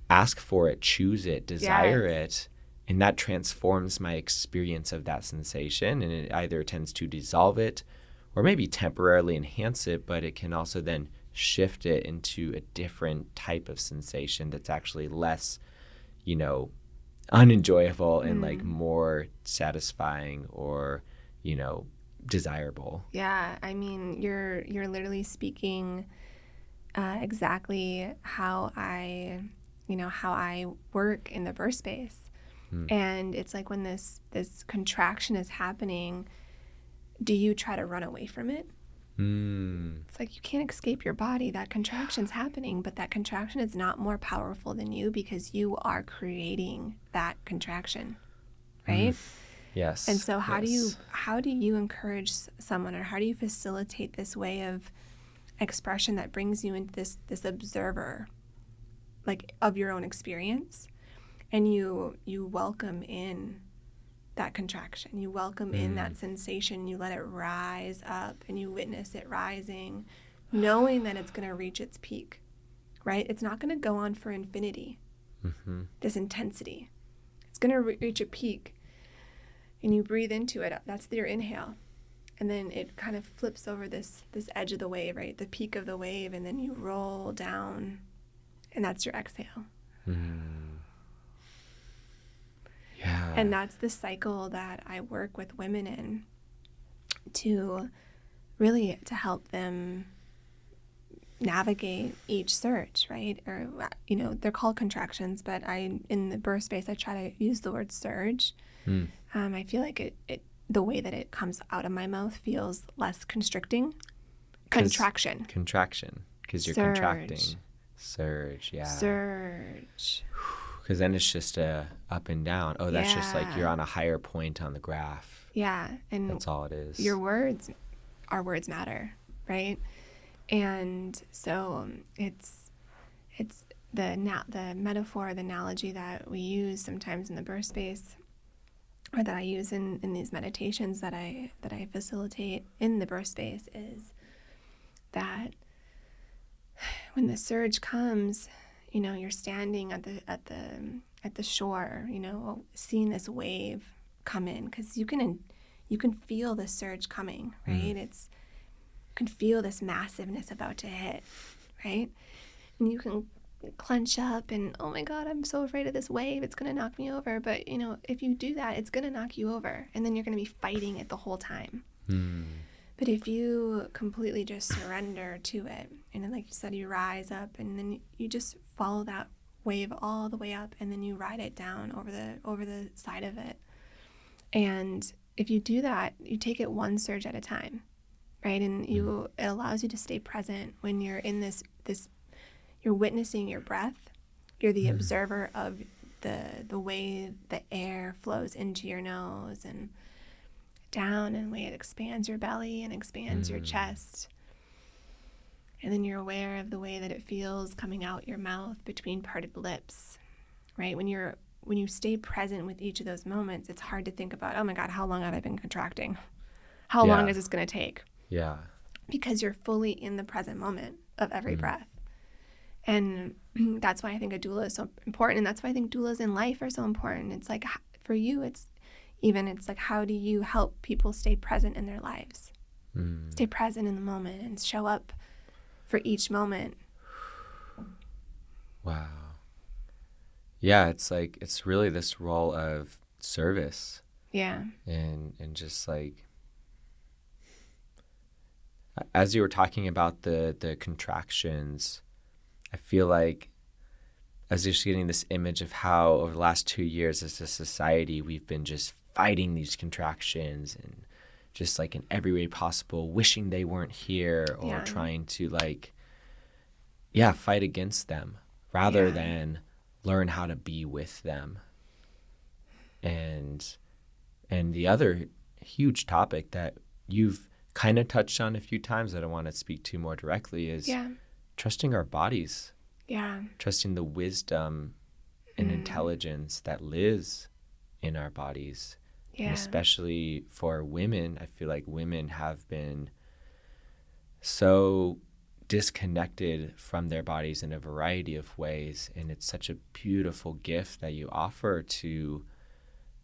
ask for it, choose it, desire it? And that transforms my experience of that sensation, and it either tends to dissolve it or maybe temporarily enhance it, but it can also then shift it into a different type of sensation that's actually less, you know, unenjoyable and like more satisfying or, you know, desirable. Yeah, I mean, you're literally speaking exactly how I work in the birth space. And it's like when this contraction is happening, do you try to run away from it? It's like you can't escape your body. That contraction's happening, but that contraction is not more powerful than you, because you are creating that contraction, right? Yes. And so how do you encourage someone, or how do you facilitate this way of expression that brings you into this observer, like, of your own experience, and you welcome in that contraction, you welcome in that sensation, you let it rise up, and you witness it rising, knowing that it's going to reach its peak, right? It's not going to go on for infinity. This intensity, it's going to reach a peak, and you breathe into it. That's your inhale, and then it kind of flips over this edge of the wave, right? The peak of the wave, and then you roll down, and that's your exhale. Yeah. And that's the cycle that I work with women in, to help them navigate each surge, right? Or, you know, they're called contractions, but in the birth space, I try to use the word surge. I feel like it the way that it comes out of my mouth feels less constricting. Contraction, because you're contracting. Surge, yeah. Surge. Because then it's just a up and down. Oh, that's just like you're on a higher point on the graph. Yeah, and that's all it is. Our words matter, right? And so it's the metaphor, the analogy that we use sometimes in the birth space, or that I use in these meditations that I facilitate in the birth space, is that when the surge comes, you know, you're standing at the shore, you know, seeing this wave come in, because you can feel the surge coming, right? You can feel this massiveness about to hit, right? And you can clench up and, oh my God, I'm so afraid of this wave, it's gonna knock me over. But, you know, if you do that, it's gonna knock you over, and then you're gonna be fighting it the whole time. But if you completely just surrender to it, and then, like you said, you rise up, and then you just follow that wave all the way up, and then you ride it down over the side of it. And if you do that, you take it one surge at a time, right? And it allows you to stay present when you're in this you're witnessing your breath. You're the observer of the way the air flows into your nose and down, and the way it expands your belly and expands your chest. And then you're aware of the way that it feels coming out your mouth between parted lips, right? When you stay present with each of those moments, it's hard to think about, oh my God, how long have I been contracting? How long is this going to take? Yeah. Because you're fully in the present moment of every breath. And that's why I think a doula is so important. And that's why I think doulas in life are so important. It's like, for you, it's like, how do you help people stay present in their lives? Stay present in the moment and show up for each moment. Wow. Yeah, it's like, it's really this role of service. Yeah. And just like, as you were talking about the contractions, I feel like as you're getting this image of how over the last 2 years as a society, we've been just fighting these contractions and just like in every way possible, wishing they weren't here, or trying to like, fight against them rather than learn how to be with them. And the other huge topic that you've kind of touched on a few times that I want to speak to more directly is trusting our bodies. Yeah. Trusting the wisdom and intelligence that lives in our bodies. Yeah. And especially for women, I feel like women have been so disconnected from their bodies in a variety of ways. And it's such a beautiful gift that you offer to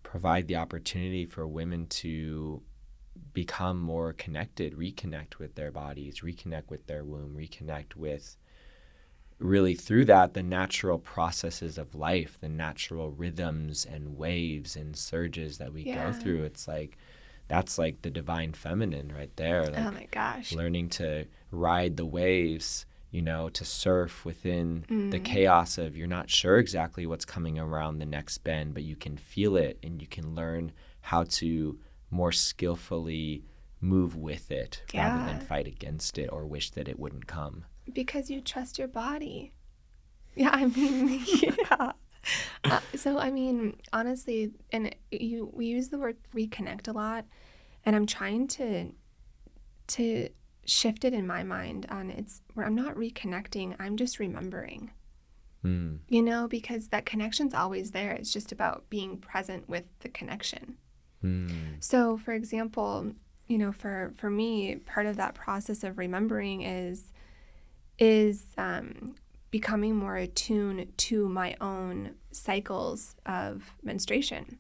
provide the opportunity for women to become more connected, reconnect with their bodies, reconnect with their womb, reconnect with really through that the natural processes of life, the natural rhythms and waves and surges that we go through. It's like, that's like the divine feminine right there. Like, oh my gosh. Learning to ride the waves, to surf within the chaos of you're not sure exactly what's coming around the next bend, but you can feel it and you can learn how to more skillfully move with it rather than fight against it or wish that it wouldn't come. Because you trust your body. Yeah, I mean, so, I mean, honestly, and we use the word reconnect a lot, and I'm trying to shift it in my mind on it's where I'm not reconnecting, I'm just remembering. Because that connection's always there. It's just about being present with the connection. So, for example, for me, part of that process of remembering is becoming more attuned to my own cycles of menstruation.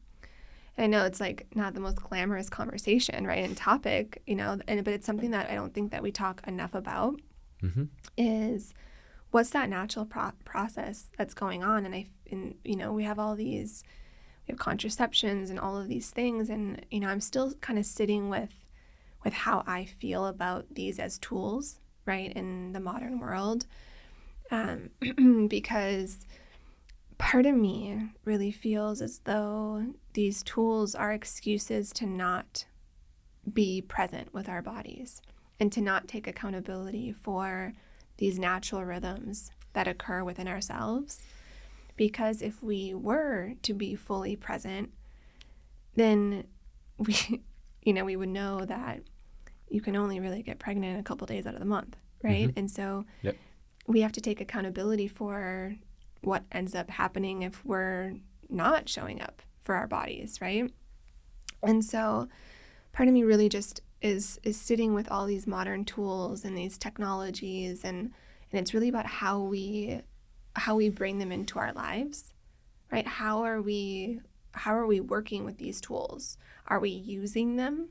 And I know it's like not the most glamorous conversation, right, and topic, but it's something that I don't think that we talk enough about. Is what's that natural process that's going on? And we have all these, we have contraceptions and all of these things, and I'm still kind of sitting with how I feel about these as tools, right, in the modern world, because part of me really feels as though these tools are excuses to not be present with our bodies and to not take accountability for these natural rhythms that occur within ourselves. Because if we were to be fully present, then we would know that you can only really get pregnant a couple days out of the month, right? And so we have to take accountability for what ends up happening if we're not showing up for our bodies, right? And so part of me really just is sitting with all these modern tools and these technologies, and it's really about how we bring them into our lives, right? How are we working with these tools? Are we using them,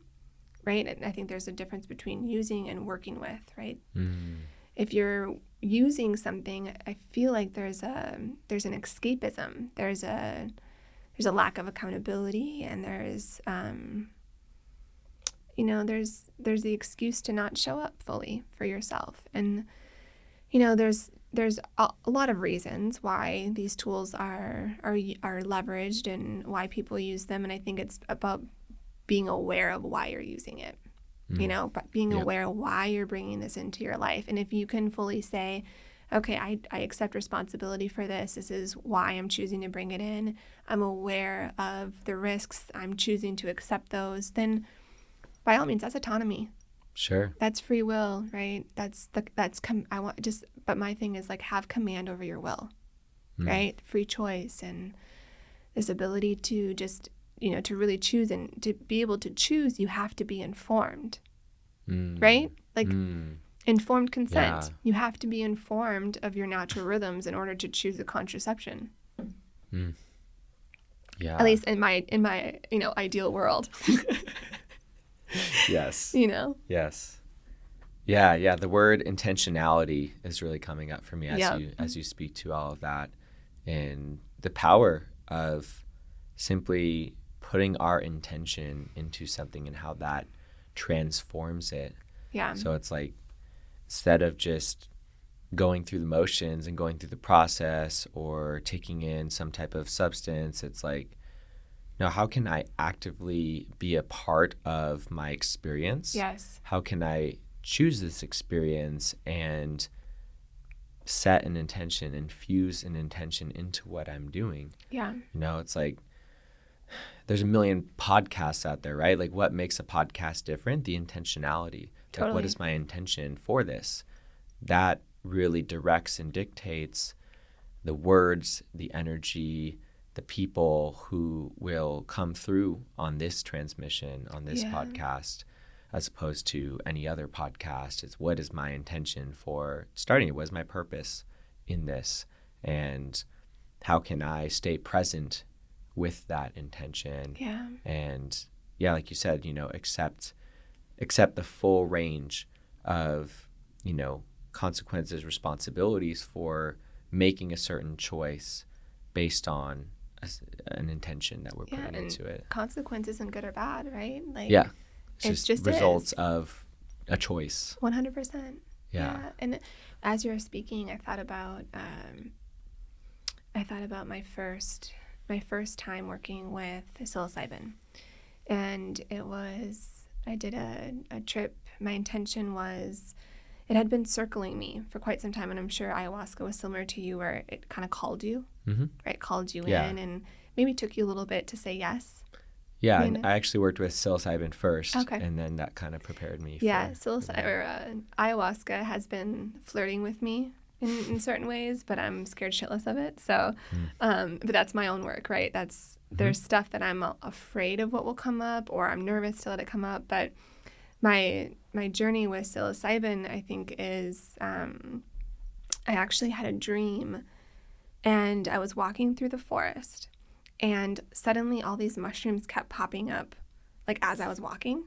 right? And I think there's a difference between using and working with, right? If you're using something, I feel like there's an escapism. There's a lack of accountability, and there's there's the excuse to not show up fully for yourself. And, there's a lot of reasons why these tools are leveraged and why people use them. And I think it's about being aware of why you're using it, but being aware of why you're bringing this into your life. And if you can fully say, okay, I accept responsibility for this. This is why I'm choosing to bring it in. I'm aware of the risks. I'm choosing to accept those. Then by all means, that's autonomy. Sure. That's free will, right? But my thing is like have command over your will, right? Free choice and this ability to just, to really choose, and to be able to choose, you have to be informed, right? Like informed consent. Yeah. You have to be informed of your natural rhythms in order to choose a contraception. Yeah. At least in my ideal world. Yes. Yes. Yeah. The word intentionality is really coming up for me Yep. as you speak to all of that, and the power of simply putting our intention into something and how that transforms it. Yeah. So it's like, instead of just going through the motions and going through the process or taking in some type of substance, it's like, no, how can I actively be a part of my experience? Yes. How can I choose this experience and set an intention, infuse an intention into what I'm doing? Yeah. It's like, there's a million podcasts out there, right? Like, what makes a podcast different? The intentionality. Totally. Like, what is my intention for this? That really directs and dictates the words, the energy, the people who will come through on this transmission, on this podcast, as opposed to any other podcast. It's what is my intention for starting it? What is my purpose in this? And how can I stay present with that intention? Yeah. And like you said, accept the full range of, consequences, responsibilities for making a certain choice based on an intention that we're putting into it. Consequence isn't good or bad, right? Like, it's just results of a choice. 100%. Yeah. And as you're speaking, I thought about my first time working with psilocybin, and I did a trip. My intention was, it had been circling me for quite some time, and I'm sure ayahuasca was similar to you, where it kind of called you, right? Called you in, and maybe took you a little bit to say yes. Yeah, and I actually worked with psilocybin first, okay. And then that kind of prepared me. Ayahuasca has been flirting with me in certain ways, but I'm scared shitless of it. So, but that's my own work, right? There's stuff that I'm afraid of what will come up, or I'm nervous to let it come up, but my journey with psilocybin, I think, is I actually had a dream, and I was walking through the forest, and suddenly all these mushrooms kept popping up, like as I was walking,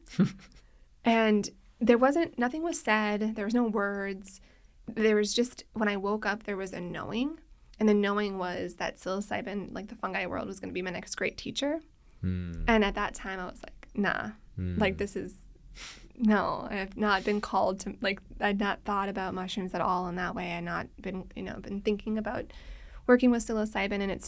and nothing was said. There was no words. There was just, when I woke up, there was a knowing, and the knowing was that psilocybin, like the fungi world, was going to be my next great teacher. And at that time, I was like, nah, like this is. No, I have not been called to, like, I'd not thought about mushrooms at all in that way. I'd not been, been thinking about working with psilocybin, and it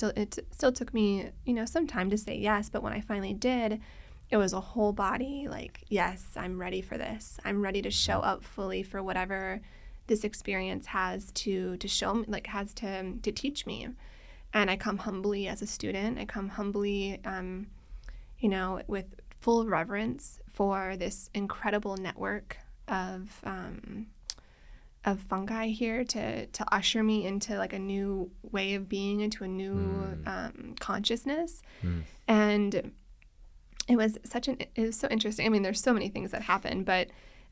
still took me, some time to say yes. But when I finally did, it was a whole body, like, yes, I'm ready for this. I'm ready to show up fully for whatever this experience has to show me, like, has to teach me. And I come humbly as a student. I come humbly, with full reverence for this incredible network of fungi here to usher me into like a new way of being, into a new consciousness. And it was so interesting. I mean, there's so many things that happen, but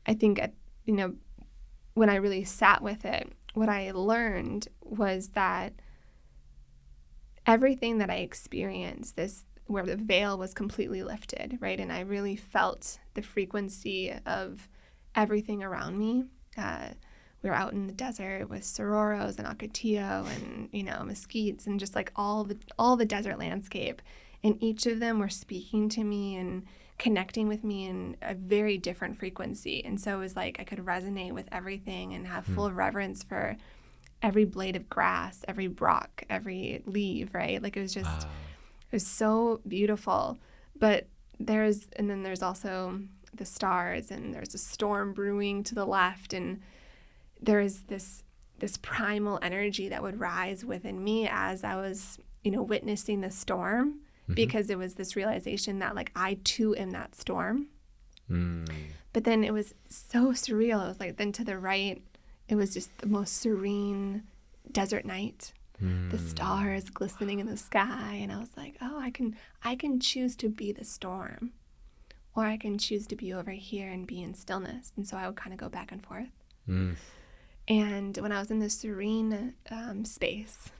I think when I really sat with it, what I learned was that everything that I experienced, where the veil was completely lifted, right? And I really felt the frequency of everything around me. We were out in the desert with sororos and ocotillo and, mesquites and just like all the desert landscape. And each of them were speaking to me and connecting with me in a very different frequency. And so it was like I could resonate with everything and have full reverence for every blade of grass, every rock, every leaf, right? Like it was just, it was so beautiful. But there's also the stars, and there's a storm brewing to the left, and there's this primal energy that would rise within me as I was, witnessing the storm, because it was this realization that like I too am that storm. But then it was so surreal. It was like, then to the right, it was just the most serene desert night, the stars glistening in the sky. And I was like, oh, I can choose to be the storm, or I can choose to be over here and be in stillness. And so I would kind of go back and forth. And when I was in the serene space,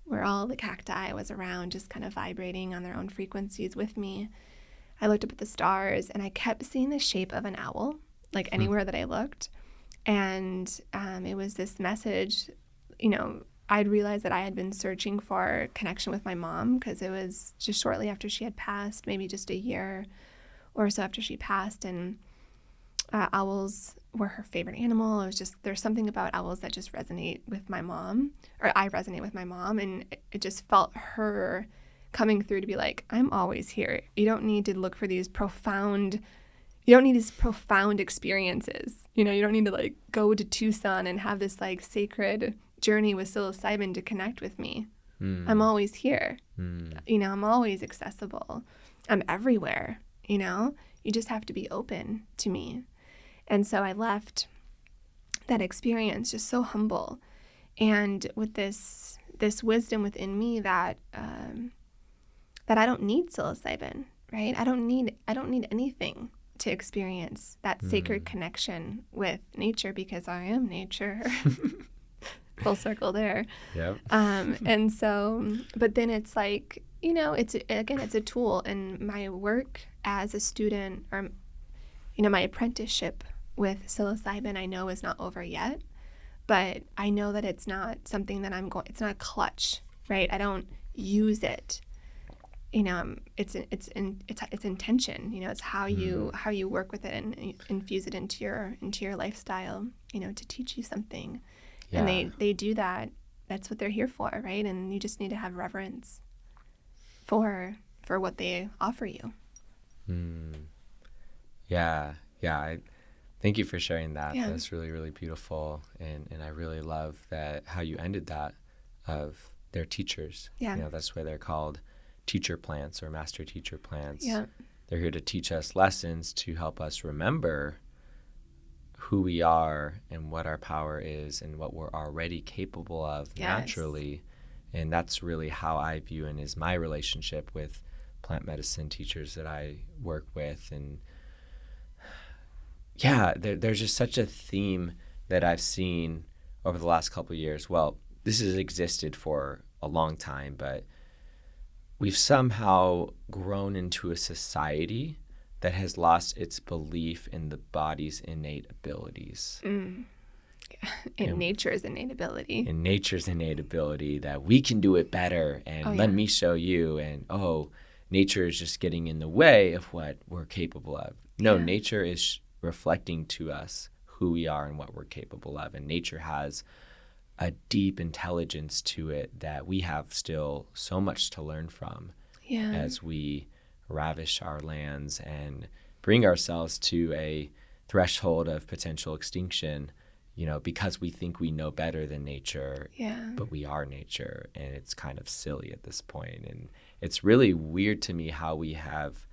where all the cacti was around, just kind of vibrating on their own frequencies with me, I looked up at the stars, and I kept seeing the shape of an owl, like anywhere that I looked. And it was this message, I'd realized that I had been searching for connection with my mom, because it was just shortly after she had passed, maybe just a year or so after she passed, and owls were her favorite animal. It was just, there's something about owls that just resonate with my mom, or I resonate with my mom, and it just felt her coming through to be like, I'm always here. You don't need to look for these profound experiences. You don't need to like go to Tucson and have this like sacred journey with psilocybin to connect with me. I'm always here. I'm always accessible. I'm everywhere. You just have to be open to me. And so I left that experience just so humble, and with this wisdom within me that I don't need psilocybin, right? I don't need anything to experience that sacred connection with nature, because I am nature. Full circle there. Yep. And so, but then it's like, it's a tool, and my work as a student, or my apprenticeship with psilocybin, I know is not over yet, but I know that it's not something that it's not a clutch, right? I don't use it. It's intention. It's how you work with it and infuse it into your lifestyle, to teach you something. Yeah. And they do that. That's what they're here for, right? And you just need to have reverence for what they offer you. Yeah. Thank you for sharing that. Yeah. That's really, really beautiful. And I really love that, how you ended that, of their teachers. Yeah. That's why they're called teacher plants, or master teacher plants. Yeah. They're here to teach us lessons, to help us remember who we are and what our power is and what we're already capable of naturally. And that's really how I view and is my relationship with plant medicine teachers that I work with. And yeah, there's just such a theme that I've seen over the last couple of years. Well, this has existed for a long time, but we've somehow grown into a society that has lost its belief in the body's innate abilities. In nature's innate ability. In nature's innate ability, that we can do it better, and let me show you, and nature is just getting in the way of what we're capable of. No, nature is reflecting to us who we are and what we're capable of, and nature has a deep intelligence to it that we have still so much to learn from as we ravish our lands and bring ourselves to a threshold of potential extinction, because we think we know better than nature, but we are nature, and it's kind of silly at this point. And it's really weird to me how we have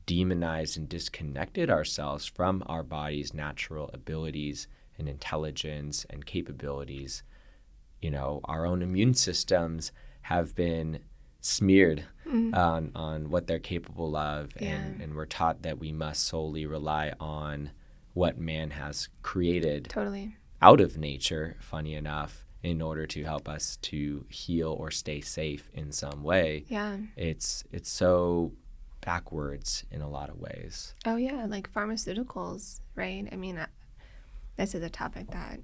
demonized and disconnected ourselves from our body's natural abilities and intelligence and capabilities. Our own immune systems have been smeared on what they're capable of, and we're taught that we must solely rely on what man has created out of nature, funny enough, in order to help us to heal or stay safe in some way. It's so backwards in a lot of ways. Oh yeah, like pharmaceuticals, right? I mean, this is a topic that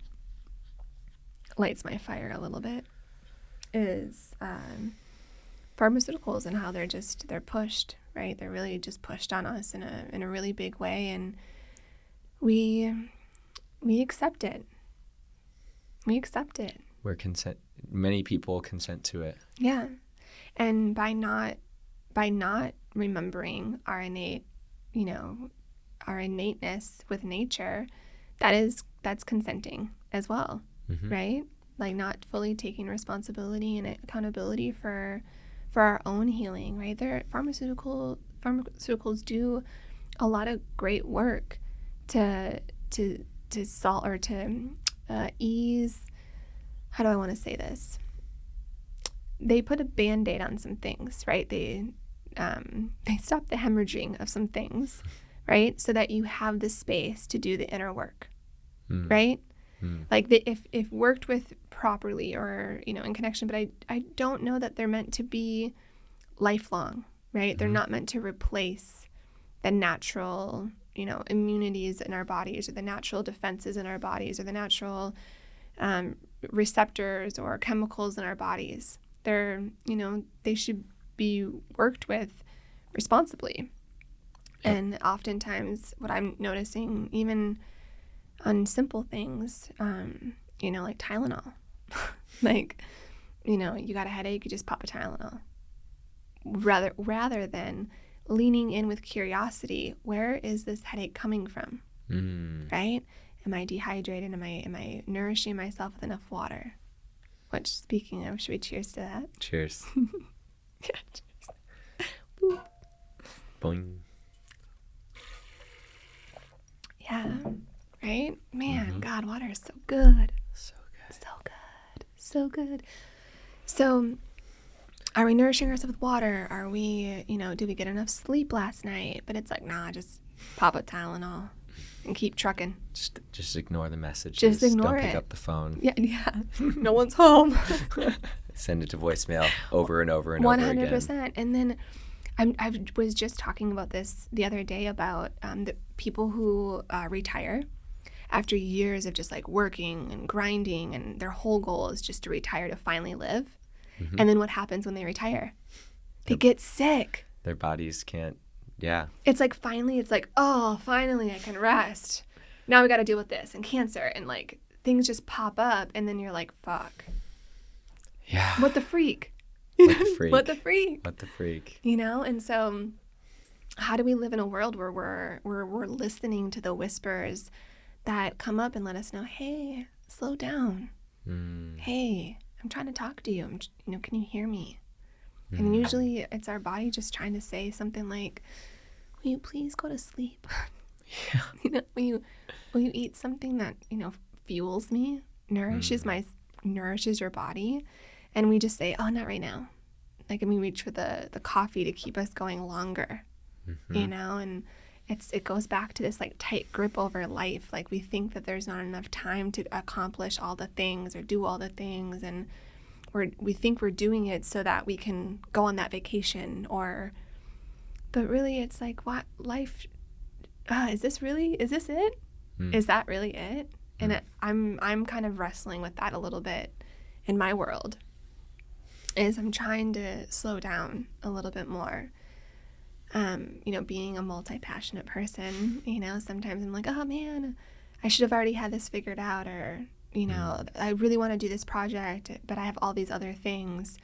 lights my fire a little bit, is pharmaceuticals and how they're pushed, right? They're really just pushed on us in a really big way, and we accept it. We accept it. Many people consent to it. Yeah. And by not remembering our innateness with nature, that's consenting as well, right? Like not fully taking responsibility and accountability for our own healing, right? Pharmaceuticals do a lot of great work to solve or to ease. How do I want to say this? They put a Band-Aid on some things, right? They stop the hemorrhaging of some things, right? So that you have the space to do the inner work, right? Like if worked with properly or, in connection, but I don't know that they're meant to be lifelong, right? They're not meant to replace the natural, immunities in our bodies or the natural defenses in our bodies or the natural receptors or chemicals in our bodies. They're, they should be worked with responsibly. Yep. And oftentimes what I'm noticing, even on simple things, like Tylenol, like, you got a headache, you just pop a Tylenol. Rather than leaning in with curiosity, where is this headache coming from? Right? Am I dehydrated? Am I nourishing myself with enough water? Which, speaking of, should we cheers to that? Cheers. Yeah, cheers. Boing. Yeah, right? Man, God, water is so good. So good. So good. So good. So, are we nourishing ourselves with water? Are we, did we get enough sleep last night? But it's like, nah, just pop a Tylenol and keep trucking. Just ignore the messages. Just ignore it. Don't pick up the phone. Yeah. No one's home. Send it to voicemail over and over and over again. 100%. And then I was just talking about this the other day about the people who retire after years of just like working and grinding, and their whole goal is just to retire to finally live. And then what happens when they retire? They get sick. Their bodies can't, yeah. It's like finally I can rest. Now we got to deal with this and cancer, and like things just pop up, and then you're like, fuck. Yeah. What the freak? What the freak? What the freak? What the freak? And so how do we live in a world where we're listening to the whispers that come up and let us know, hey, slow down. Hey, I'm trying to talk to you. Can you hear me? And usually it's our body just trying to say something like, will you please go to sleep? Yeah. Will you eat something that, fuels me, nourishes your body? And we just say, oh, not right now. Like, and we reach for the coffee to keep us going longer, and it goes back to this like tight grip over life. Like we think that there's not enough time to accomplish all the things or do all the things, and we think we're doing it so that we can go on that vacation, but really it's like, what life, is this it? Is that really it? And I'm kind of wrestling with that a little bit in my world, is I'm trying to slow down a little bit more. Being a multi-passionate person, sometimes I'm like, oh man, I should have already had this figured out, or, I really want to do this project, but I have all these other things,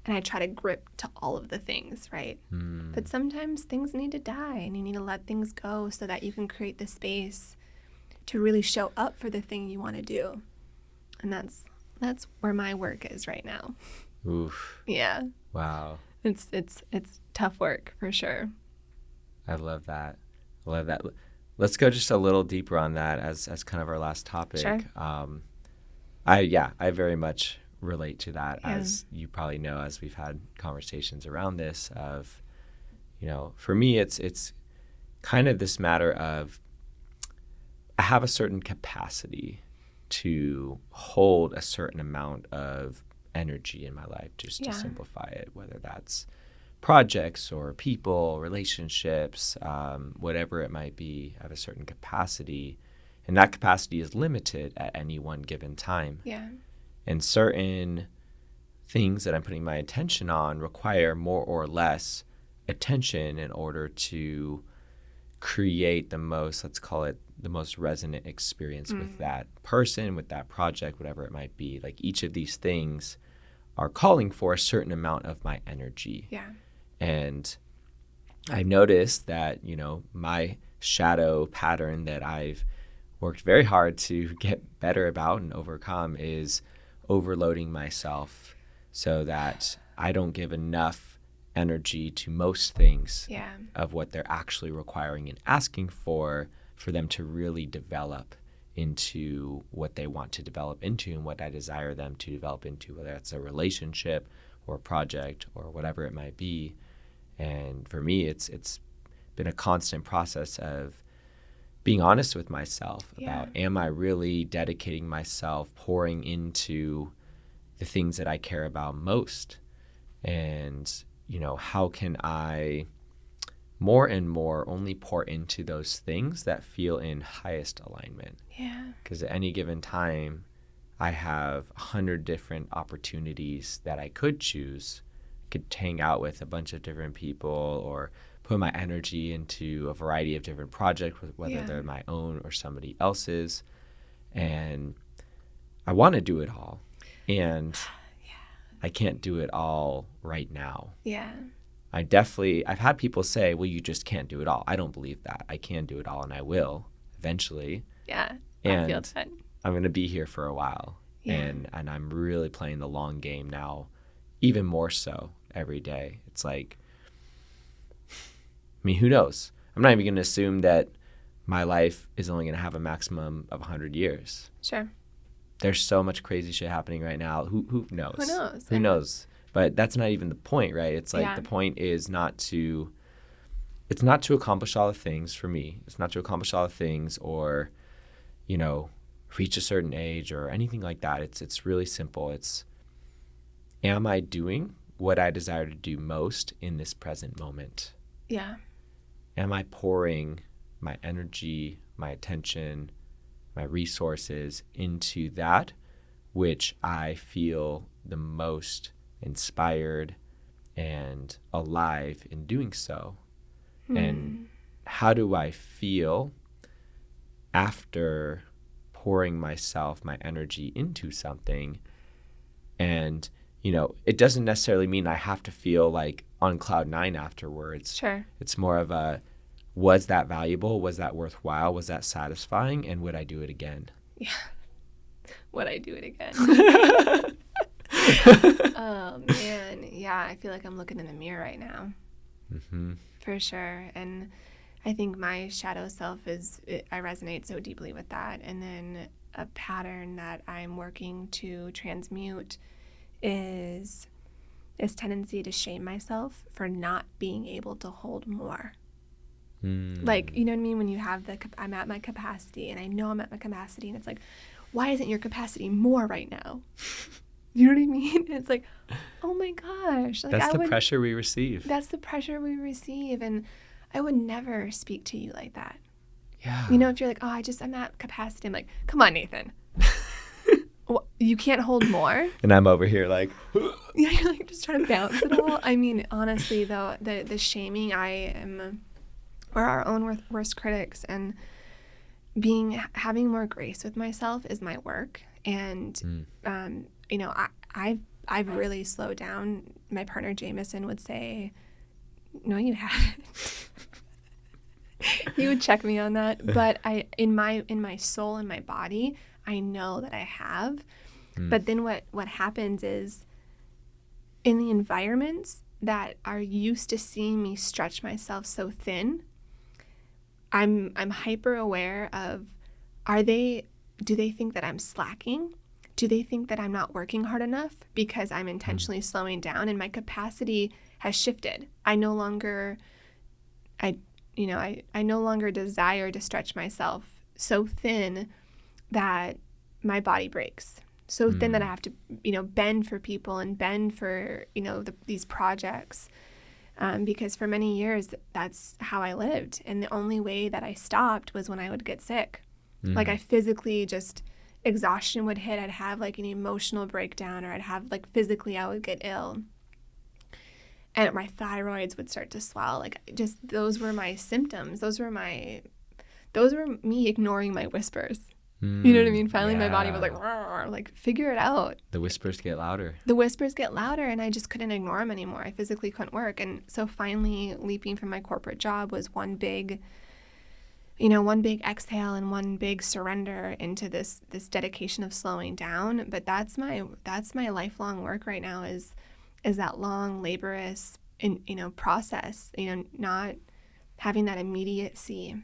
and I try to grip to all of the things, right? But sometimes things need to die, and you need to let things go so that you can create the space to really show up for the thing you want to do. And that's where my work is right now. Oof. Yeah. Wow. It's tough work for sure. I love that. Let's go just a little deeper on that as kind of our last topic. Sure. I very much relate to that, as you probably know, as we've had conversations around this of, for me, it's kind of this matter of, I have a certain capacity to hold a certain amount of energy in my life, just to simplify it, whether that's projects or people, relationships, whatever it might be. I have a certain capacity, and that capacity is limited at any one given time. Yeah. And certain things that I'm putting my attention on require more or less attention in order to create the most, let's call it the most resonant experience with that person, with that project, whatever it might be. Like each of these things are calling for a certain amount of my energy. Yeah. And I've noticed that, my shadow pattern that I've worked very hard to get better about and overcome is overloading myself so that I don't give enough energy to most things of what they're actually requiring and asking for them to really develop into what they want to develop into and what I desire them to develop into, whether it's a relationship or a project or whatever it might be. And for me, it's been a constant process of being honest with myself about, am I really dedicating myself, pouring into the things that I care about most? And, how can I more and more only pour into those things that feel in highest alignment? Yeah. Because at any given time, I have 100 different opportunities that I could choose. I could hang out with a bunch of different people or put my energy into a variety of different projects, whether they're my own or somebody else's. And I want to do it all. And I can't do it all right now. Yeah. I've had people say, well, you just can't do it all. I don't believe that. I can do it all, and I will eventually. Yeah, and I feel that. I'm going to be here for a while. Yeah. And I'm really playing the long game now, even more so every day. It's like, who knows? I'm not even going to assume that my life is only going to have a maximum of 100 years. Sure. There's so much crazy shit happening right now. Who knows? Who knows? Who knows? But that's not even the point, right? It's like the point is it's not to accomplish all the things for me. It's not to accomplish all the things or, reach a certain age or anything like that. It's really simple. It's, am I doing what I desire to do most in this present moment? Yeah. Am I pouring my energy, my attention, my resources into that which I feel the most inspired and alive in doing so? And how do I feel after pouring myself, my energy into something? And, it doesn't necessarily mean I have to feel like on cloud nine afterwards. Sure. It's more of a, was that valuable? Was that worthwhile? Was that satisfying? And would I do it again? Yeah. Would I do it again? Oh, man. Yeah, I feel like I'm looking in the mirror right now. Mm-hmm. For sure. And I think my shadow self I resonate so deeply with that. And then a pattern that I'm working to transmute is this tendency to shame myself for not being able to hold more. Like, you know what I mean? When you have I'm at my capacity and I know I'm at my capacity and it's like, why isn't your capacity more right now? You know what I mean? And it's like, oh my gosh. Like, that's the pressure we receive. That's the pressure we receive. And I would never speak to you like that. Yeah. If you're like, oh, I'm at capacity. I'm like, come on, Nathan. Well, you can't hold more. And I'm over here like, yeah, you're like just trying to balance it all. I mean, honestly, though, the shaming, we're our own worst critics, and having more grace with myself is my work. And, I've really slowed down. My partner, Jameson, would say, no, you haven't. He would check me on that. But in my soul and my body, I know that I have. But then what happens is, in the environments that are used to seeing me stretch myself so thin, I'm hyper aware of, do they think that I'm slacking? Do they think that I'm not working hard enough because I'm intentionally slowing down and my capacity has shifted? I no longer desire to stretch myself so thin that my body breaks. So thin that I have to, bend for people and bend for, these projects. Because for many years, that's how I lived. And the only way that I stopped was when I would get sick. Like I physically just exhaustion would hit, I'd have like an emotional breakdown, or I'd have like physically I would get ill. And my thyroids would start to swell. Like, just those were my symptoms. Those were me ignoring my whispers. You know what I mean? Finally, my body was like, figure it out. The whispers get louder. The whispers get louder, and I just couldn't ignore them anymore. I physically couldn't work. And so finally, leaping from my corporate job was one big exhale and one big surrender into this dedication of slowing down. But that's my lifelong work right now, is that long, laborious, process, not having that immediacy,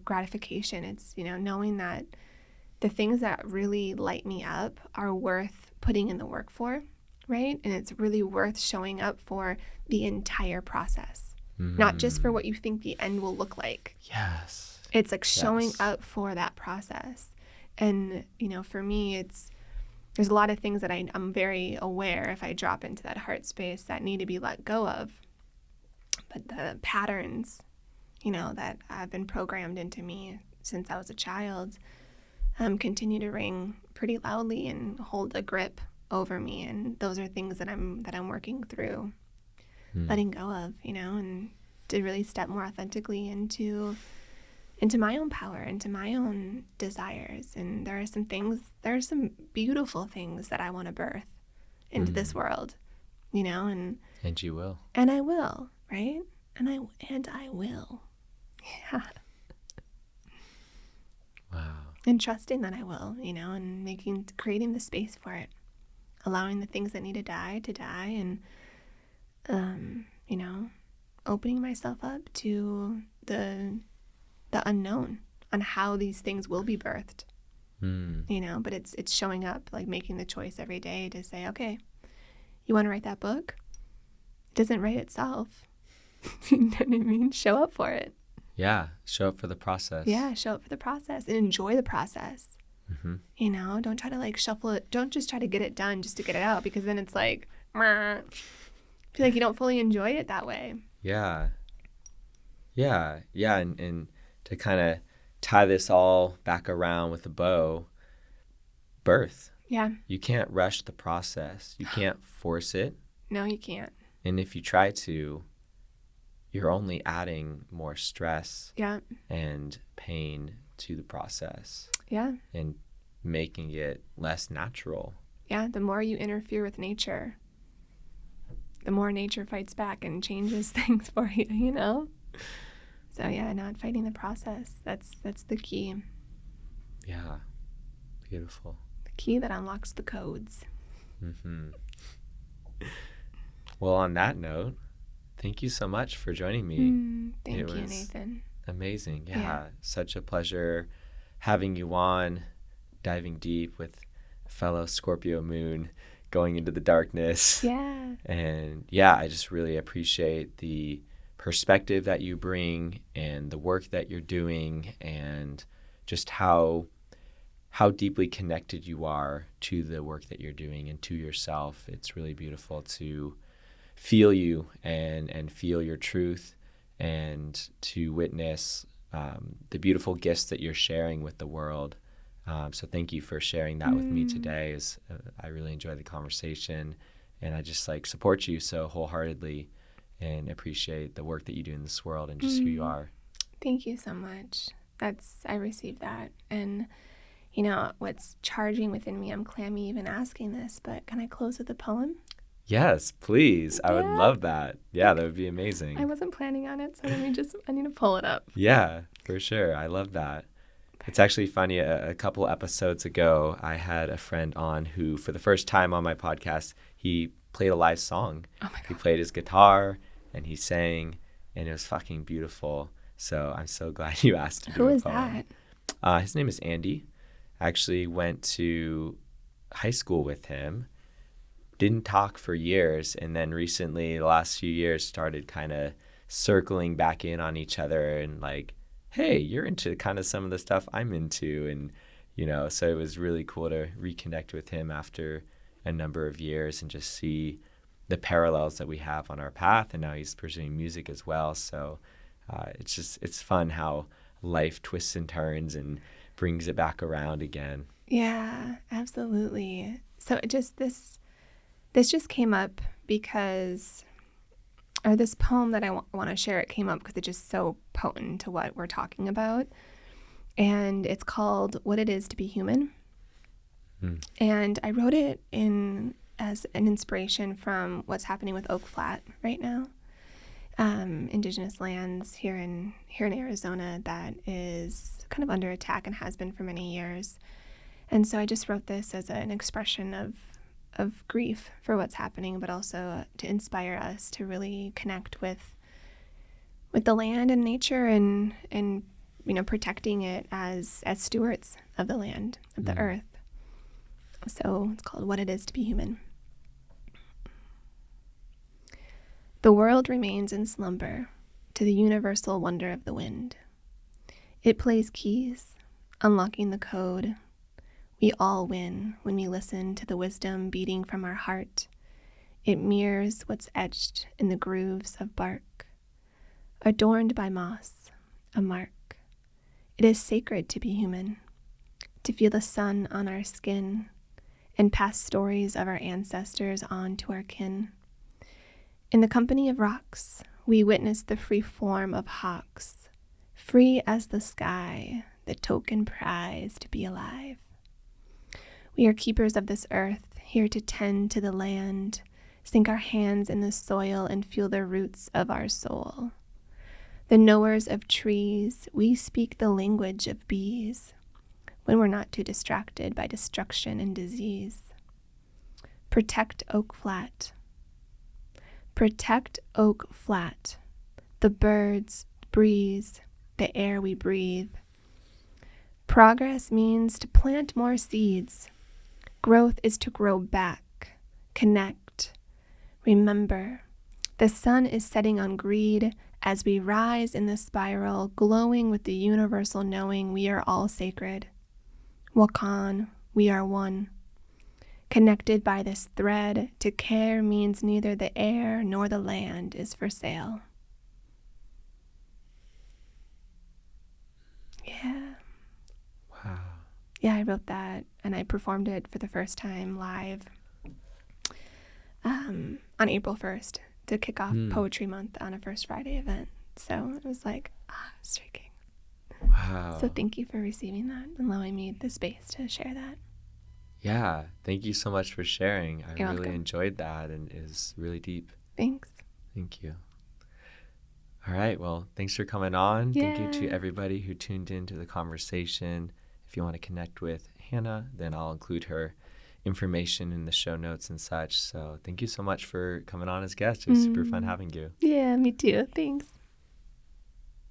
gratification. It's, knowing that the things that really light me up are worth putting in the work for, right? And it's really worth showing up for the entire process, not just for what you think the end will look like. Yes. It's like showing up for that process. And, for me, there's a lot of things that I'm very aware, if I drop into that heart space, that need to be let go of. But the patterns, that have been programmed into me since I was a child, continue to ring pretty loudly and hold a grip over me. And those are things that I'm working through, letting go of, and to really step more authentically into my own power, into my own desires. And there are some beautiful things that I want to birth into this world, and you will. And I will, right? And I will. Yeah. Wow. And trusting that I will, and creating the space for it, allowing the things that need to die, and, opening myself up to the unknown on how these things will be birthed, but it's showing up, like making the choice every day to say, okay, you want to write that book? It doesn't write itself. You know what I mean? Show up for it. Yeah, show up for the process. Yeah, show up for the process and enjoy the process. Don't try to like shuffle it. Don't just try to get it done just to get it out, because then it's like, I feel like you don't fully enjoy it that way. Yeah. And to kind of tie this all back around with a bow, birth. Yeah. You can't rush the process. You can't force it. No, you can't. And if you try to, you're only adding more stress and pain to the process. Yeah. And making it less natural. Yeah, the more you interfere with nature, the more nature fights back and changes things for you, So yeah, not fighting the process. That's the key. Yeah. Beautiful. The key that unlocks the codes. Well, on that note, thank you so much for joining me. Thank you, Nathan. Amazing. Yeah. Such a pleasure having you on, diving deep with a fellow Scorpio moon, going into the darkness. Yeah. And yeah, I just really appreciate the perspective that you bring and the work that you're doing, and just how deeply connected you are to the work that you're doing and to yourself. It's really beautiful to feel you and feel your truth, and to witness the beautiful gifts that you're sharing with the world. So thank you for sharing that with me today. I really enjoyed the conversation, and I just support you so wholeheartedly and appreciate the work that you do in this world and just who you are. Thank you so much. I received that. And what's charging within me, I'm clammy even asking this, but can I close with a poem? Yes, please. I would love that. Yeah, that would be amazing. I wasn't planning on it, so I need to pull it up. Yeah, for sure. I love that. It's actually funny. A couple episodes ago, I had a friend on who, for the first time on my podcast, he played a live song. Oh my God. He played his guitar and he sang, and it was fucking beautiful. So I'm so glad you asked to do Who a is poem. that? His name is Andy. I actually went to high school with him. Didn't talk for years, and then recently, the last few years, started kind of circling back in on each other and hey, you're into kind of some of the stuff I'm into, and so it was really cool to reconnect with him after a number of years and just see the parallels that we have on our path. And now he's pursuing music as well. So it's fun how life twists and turns and brings it back around again. Yeah, absolutely. So this just came up because, or this poem that I want to share, it came up because it's just so potent to what we're talking about. And it's called What It Is to Be Human. And I wrote it as an inspiration from what's happening with Oak Flat right now. Indigenous lands here in Arizona that is kind of under attack and has been for many years. And so I just wrote this as an expression of grief for what's happening, but also to inspire us to really connect with the land and nature and protecting it as stewards of the land, of the earth. So it's called What It Is to Be Human. The world remains in slumber to the universal wonder of the wind. It plays keys, unlocking the code. We all win when we listen to the wisdom beating from our heart. It mirrors what's etched in the grooves of bark, adorned by moss, a mark. It is sacred to be human, to feel the sun on our skin, and pass stories of our ancestors on to our kin. In the company of rocks, we witness the free form of hawks, free as the sky, the token prize to be alive. We are keepers of this earth, here to tend to the land, sink our hands in the soil and feel the roots of our soul. The knowers of trees, we speak the language of bees, when we're not too distracted by destruction and disease. Protect Oak Flat. Protect Oak Flat, the birds, breeze, the air we breathe. Progress means to plant more seeds. Growth is to grow back, connect. Remember, the sun is setting on greed as we rise in the spiral, glowing with the universal knowing we are all sacred. Wakan, we are one. Connected by this thread, to care means neither the air nor the land is for sale. Yeah. Wow. Yeah, I wrote that and I performed it for the first time live on April 1st to kick off Poetry Month on a First Friday event. So it was like, striking. Wow. So thank you for receiving that and allowing me the space to share that. Yeah, thank you so much for sharing. I You're really welcome. enjoyed that, and it was really deep. Thanks. Thank you. All right, well, thanks for coming on. Yeah. Thank you to everybody who tuned into the conversation. If you want to connect with Hannah, then I'll include her information in the show notes and such. So thank you so much for coming on as guest. It was super fun having you. Yeah, me too. Thanks.